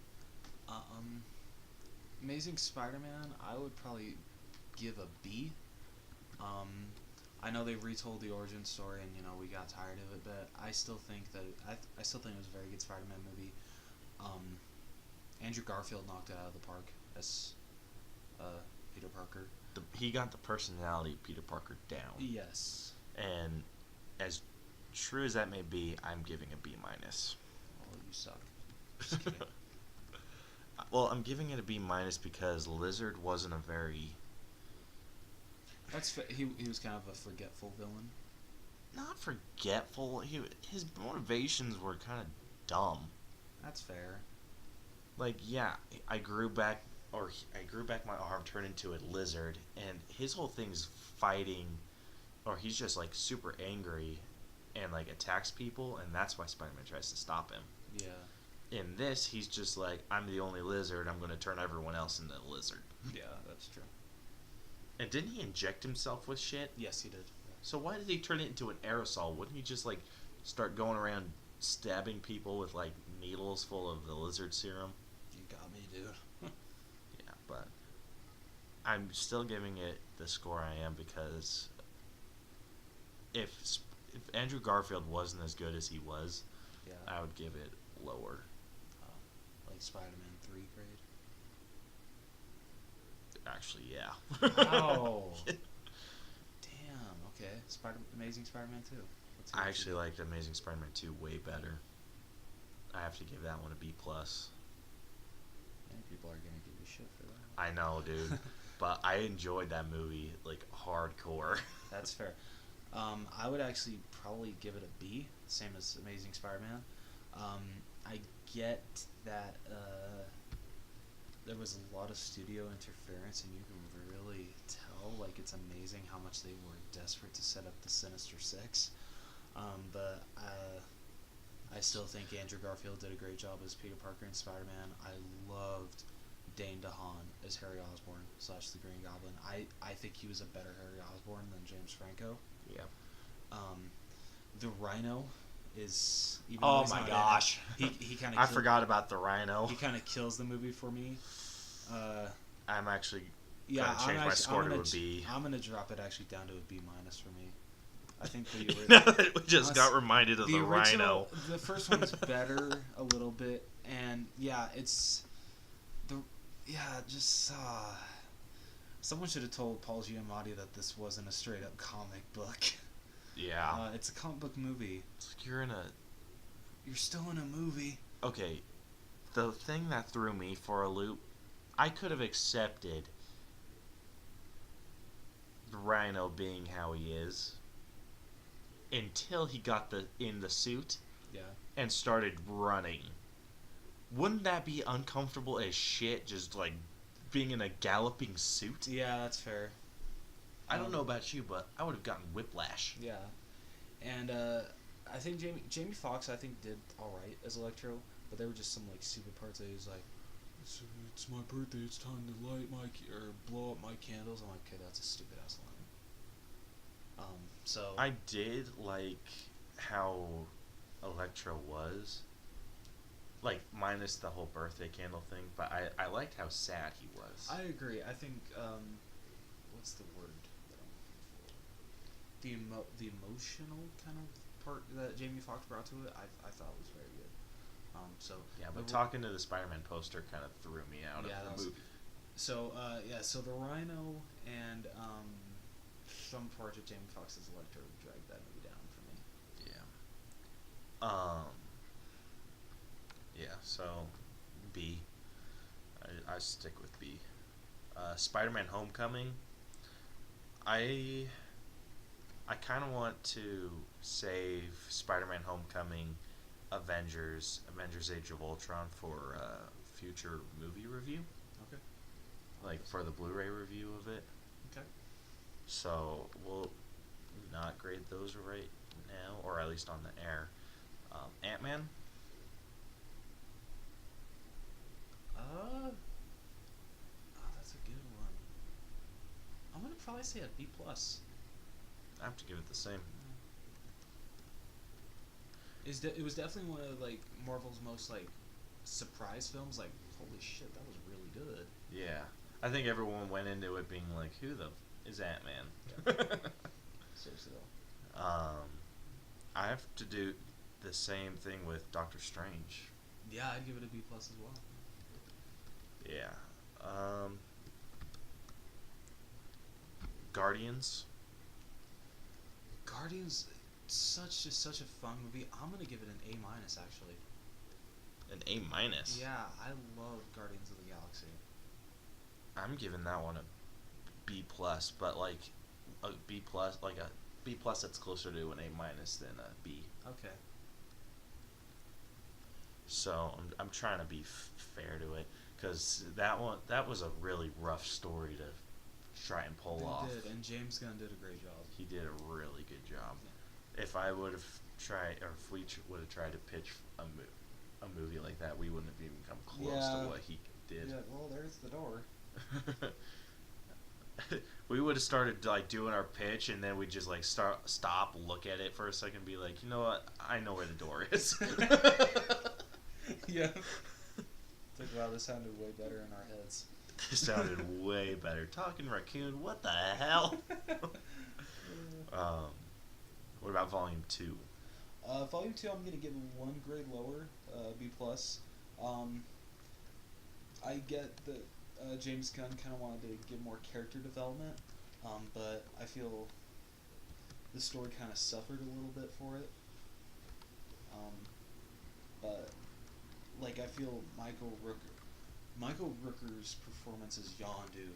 Amazing Spider-Man, I would probably give a B. I know they retold the origin story, and we got tired of it, but I still think that I still think it was a very good Spider-Man movie. Andrew Garfield knocked it out of the park as Peter Parker. he got the personality of Peter Parker down. Yes. And as true as that may be, I'm giving a B minus. Oh, you suck. Just kidding. Well, I'm giving it a B minus because Lizard wasn't a very... He was kind of a forgetful villain. Not forgetful. His motivations were kind of dumb. That's fair. Like, yeah, I grew back my arm, turned into a lizard, and his whole thing's fighting, or he's just like super angry, and like attacks people, and that's why Spider-Man tries to stop him. Yeah. In this, he's just like, I'm the only lizard. I'm going to turn everyone else into a lizard. Yeah, that's true. And didn't he inject himself with shit? Yes, he did. So why did he turn it into an aerosol? Wouldn't he just like start going around stabbing people with like needles full of the lizard serum? You got me, dude. Yeah, but I'm still giving it the score I am because if Andrew Garfield wasn't as good as he was, Yeah. I would give it lower. Like Spider-Man 3 grade. Actually, yeah. Wow. Damn. Okay. Amazing Spider-Man 2. I actually liked Amazing Spider-Man 2 way better. I have to give that one a B+. Many people are gonna give you shit for that. I know, dude. But I enjoyed that movie, like, hardcore. That's fair. I would actually probably give it a B, same as Amazing Spider-Man. I get that there was a lot of studio interference, and you can really tell, like, it's amazing how much they were desperate to set up the Sinister Six. But I still think Andrew Garfield did a great job as Peter Parker and Spider-Man. I loved Dane DeHaan as Harry Osborn / the Green Goblin. I think he was a better Harry Osborn than James Franco. Yeah. The Rhino is... Even Oh though he's my not gosh. in it, he kind of... I forgot about the Rhino. He kind of kills the movie for me. I'm actually Yeah, gonna change my score to a B. I'm gonna drop it actually down to a B- for me. I think the Now that we just got reminded of the original, Rhino. The first one's better a little bit, and yeah, it's someone should have told Paul Giamatti that this wasn't a straight up comic book. Yeah. It's a comic book movie. It's like you're still in a movie. Okay, the thing that threw me for a loop, I could have accepted the Rhino being how he is until he got in the suit and started running. Wouldn't that be uncomfortable as shit, just like being in a galloping suit? Yeah, that's fair. I don't know about you, but I would have gotten whiplash. Yeah, and I think Jamie Foxx did all right as Electro, but there were just some like stupid parts that he was like, "It's my birthday. It's time to light blow up my candles." I'm like, okay, that's a stupid ass line. So I did like how Electro was, like minus the whole birthday candle thing, but I liked how sad he was. I agree. I think what's the word that I'm looking for? The emotional kind of part that Jamie Foxx brought to it, I thought was very good. Yeah, but talking to the Spider-Man poster kind of threw me out of the movie. So the Rhino and some parts of Jamie Foxx's Electro dragged that movie down for me. Yeah. Yeah. So B. I stick with B. Spider-Man: Homecoming. I kind of want to save Spider-Man: Homecoming, Avengers Age of Ultron for future movie review. Okay. Like for the Blu-ray review of it. Okay. So we'll not grade those right now, or at least on the air. Ant-Man. That's a good one. I'm gonna probably say a B+. I have to give it the same. It was definitely one of like Marvel's most like surprise films. Like, holy shit, that was really good. Yeah, I think everyone went into it being like, "Who the is Ant-Man?" Yeah. Seriously though. I have to do the same thing with Doctor Strange. Yeah, I'd give it a B+ as well. Yeah. Guardians. Guardians, such a fun movie. I'm gonna give it an A minus actually. An A minus. Yeah, I love Guardians of the Galaxy. I'm giving that one a B plus, but like a B plus, like a B plus that's closer to an A minus than a B. Okay. So I'm trying to be fair to it, because that was a really rough story to try and pull off. They did, and James Gunn did a great job. He did a really good job. Yeah. If I would have tried, or if we would have tried to pitch a movie like that, we wouldn't have even come close to what he did. Yeah, well, there's the door. We would have started like doing our pitch, and then we just like stop, look at it for a second, and be like, you know what? I know where the door is. Yeah. It's like, wow, this sounded way better in our heads. This sounded way better. Talking raccoon, what the hell? What about Volume 2? Volume 2, I'm gonna give one grade lower, B plus. I get that James Gunn kind of wanted to give more character development, but I feel the story kind of suffered a little bit for it. But like, I feel Michael Rooker's performance as Yondu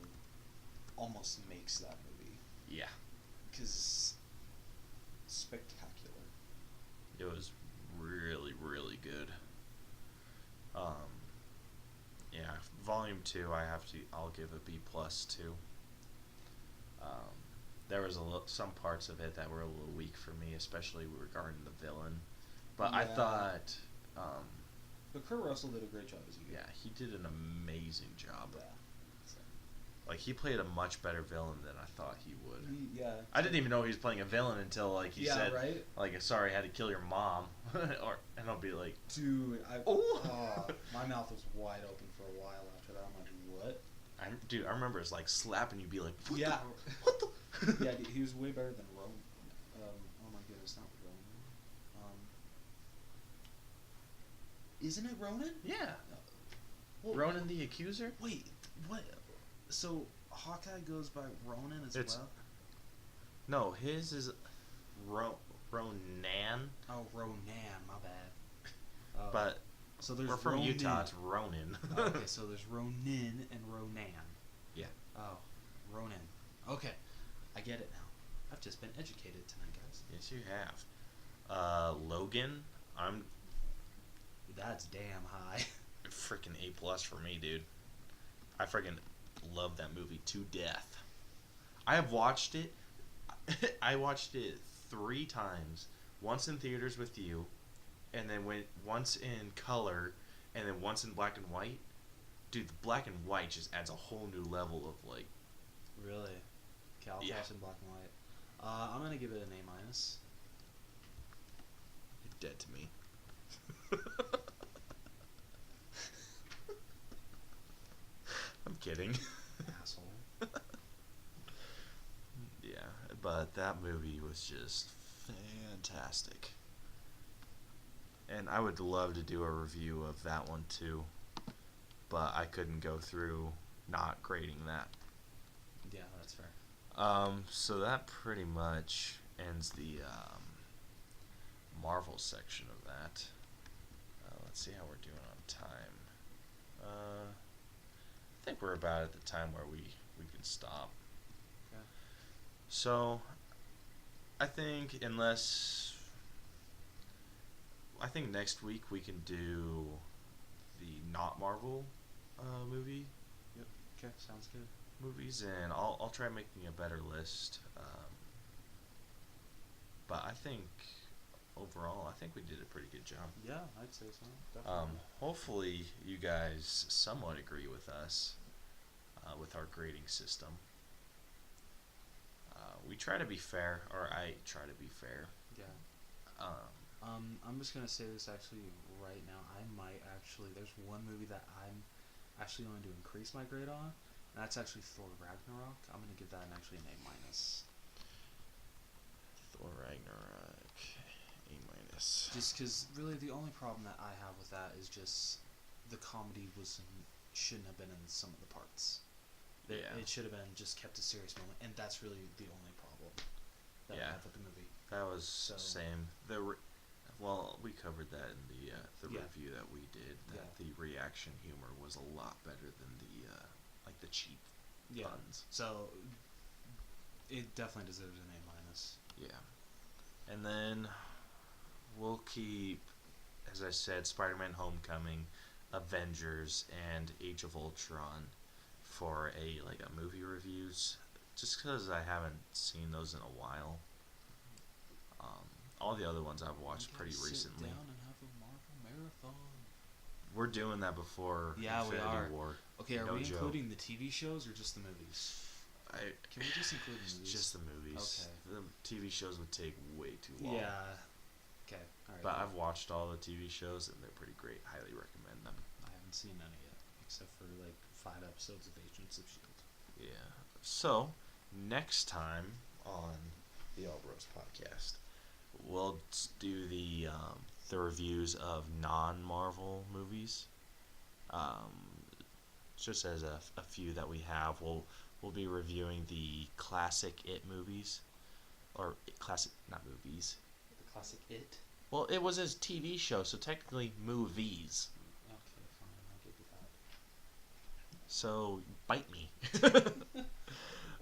almost makes that movie. Yeah. Because spectacular. It was really, really good. Yeah, Volume 2, I'll give a B plus too. There was some parts of it that were a little weak for me, especially regarding the villain. But Yeah. I thought, But Kurt Russell did a great job as you. yeah, he did an amazing job. Yeah. So. Like, he played a much better villain than I thought he would. Yeah. I didn't even know he was playing a villain until, like, he said, right? like, sorry, I had to kill your mom. And I'll be like, Dude, oh! My mouth was wide open for a while after that. I'm like, what? I remember it's like slapping you, be like, what Yeah. what the? Yeah, he was way better than Roman. Oh my goodness, not Roman. Isn't it Ronan? Yeah. Well, Ronan the Accuser? Wait, what? So Hawkeye goes by Ronan as well? No, his is Ronan. Oh, Ronan, my bad. But so there's we're from Ronin. Utah, it's Ronan. Okay, so there's Ronin and Ronan. Yeah. Oh, Ronan. Okay, I get it now. I've just been educated tonight, guys. Yes, you have. Logan, That's damn high. freaking A plus for me, dude. I freaking love that movie to death. I have watched it. I watched it 3 times. Once in theaters with you, and then once in color, and then once in black and white. Dude, the black and white just adds a whole new level of like. Really? Okay, I'll watch in black and white. I'm gonna give it an A minus. You're dead to me. I'm kidding. Asshole. Yeah, but that movie was just fantastic. And I would love to do a review of that one too, but I couldn't go through not grading that. Yeah, that's fair. So that pretty much ends the Marvel section of that. Let's see how we're doing on time. I think we're about at the time where we can stop. Okay. So, I think next week we can do the not Marvel movie. Yep. Okay, sounds good. Movies, and I'll try making a better list. But I think overall, we did a pretty good job. Yeah, I'd say so. Definitely. Hopefully you guys somewhat agree with us with our grading system. We try to be fair, or I try to be fair. Yeah. I'm just gonna say this actually right now. There's one movie that I'm actually going to increase my grade on, and that's actually Thor Ragnarok. I'm gonna give that an A minus. Thor Ragnarok, A minus. Just because really the only problem that I have with that is just the comedy shouldn't have been in some of the parts. It should have been just kept a serious moment, and that's really the only problem that I have with the movie. That was same. Well, we covered that in the Yeah. review that we did. That the reaction humor was a lot better than the cheap puns. So it definitely deserves an A-. Yeah, and then we'll keep, as I said, Spider-Man: Homecoming, Avengers, and Age of Ultron for a movie reviews, just because I haven't seen those in a while. All the other ones I've watched pretty recently. Sit down and have a Marvel marathon. We're doing that before Infinity we are. War. Okay, are no we joke. including the TV shows or just the movies? Can we just include the movies? Just the movies. Okay. The TV shows would take way too long. Yeah. Okay. All right. But I've watched all the TV shows and they're pretty great. Highly recommend them. I haven't seen any yet, except for 5 episodes of Agents of S.H.I.E.L.D. Yeah. So next time on the All Bros podcast, we'll do the reviews of non-Marvel movies. Just as a few that we have, we'll be reviewing the classic It movies, or classic, not movies. The classic It. Well, it was his TV show, so technically movies. Okay, fine, I'll give you that. So bite me.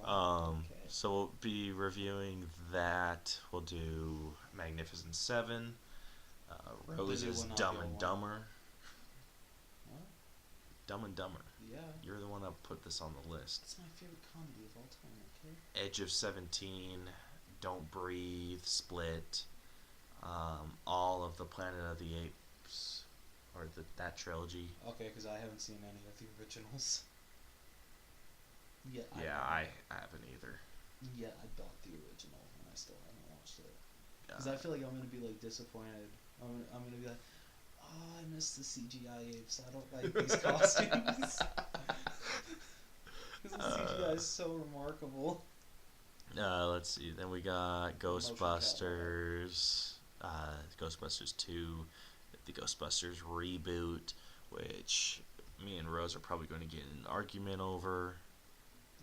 Wow. Okay. So we'll be reviewing that. We'll do Magnificent Seven. Rose's Dumb and Dumber. What? Dumb and Dumber. Yeah. You're the one that put this on the list. It's my favorite comedy of all time, okay? Edge of 17, Don't Breathe, Split, all of the Planet of the Apes, or that trilogy. Okay, because I haven't seen any of the originals. Yeah, I haven't either. Yeah, I bought the original and I still haven't watched it. Because I feel like I'm gonna be disappointed. I'm gonna be like, oh, I miss the CGI apes. I don't like these costumes. Because the CGI is so remarkable. Let's see. Then we got Ghostbusters, Ghostbusters 2, the Ghostbusters reboot, which me and Rose are probably going to get in an argument over.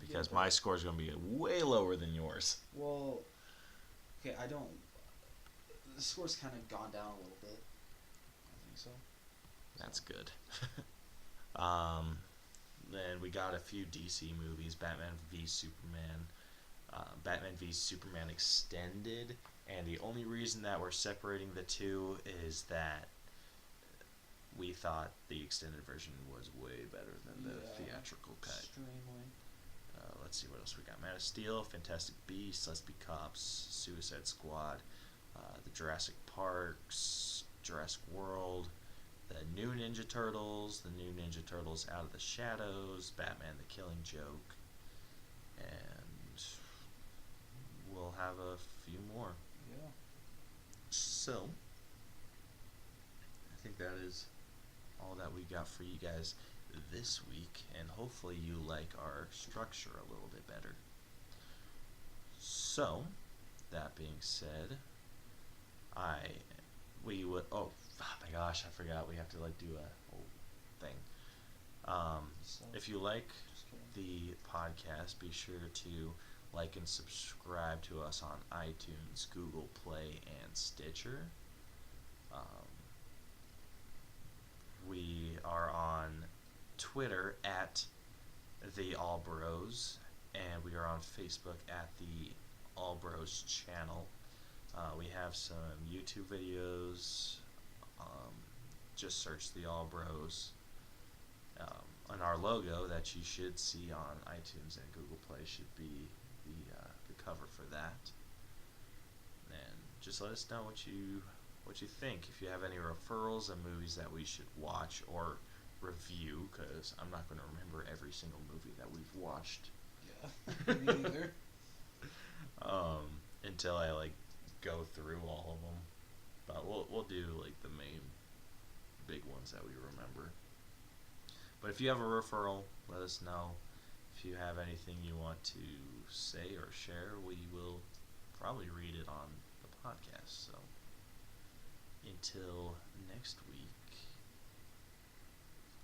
Because my score is going to be way lower than yours. Well, okay, the score's kind of gone down a little bit. I think so. That's good. Then we got a few DC movies: Batman v Superman, Batman v Superman Extended, and the only reason that we're separating the two is that we thought the extended version was way better than the theatrical cut. Extremely. Let's see what else we got. Man of Steel, Fantastic Beasts, Let's Be Cops, Suicide Squad, the Jurassic Parks, Jurassic World, the new Ninja Turtles, the new Ninja Turtles Out of the Shadows, Batman the Killing Joke, and we'll have a few more. Yeah. So, I think that is all that we got for you guys this week, and hopefully you like our structure a little bit better. So, that being said, oh my gosh, I forgot we have to do a whole thing. If you like the podcast, be sure to like and subscribe to us on iTunes, Google Play, and Stitcher. We are on Twitter at the All Bros, and we are on Facebook at the All Bros channel. We have some YouTube videos. Just search the All Bros. And our logo that you should see on iTunes and Google Play should be the cover for that. And just let us know what you think. If you have any referrals of movies that we should watch or review, because I'm not going to remember every single movie that we've watched. Yeah, me neither. Until I go through all of them. But we'll do the main big ones that we remember. But if you have a referral, let us know. If you have anything you want to say or share, we will probably read it on the podcast. So until next week,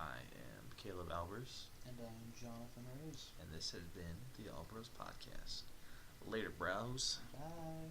I am Caleb Albers. And I'm Jonathan Rose. And this has been the All Bros Podcast. Later, bros. Bye.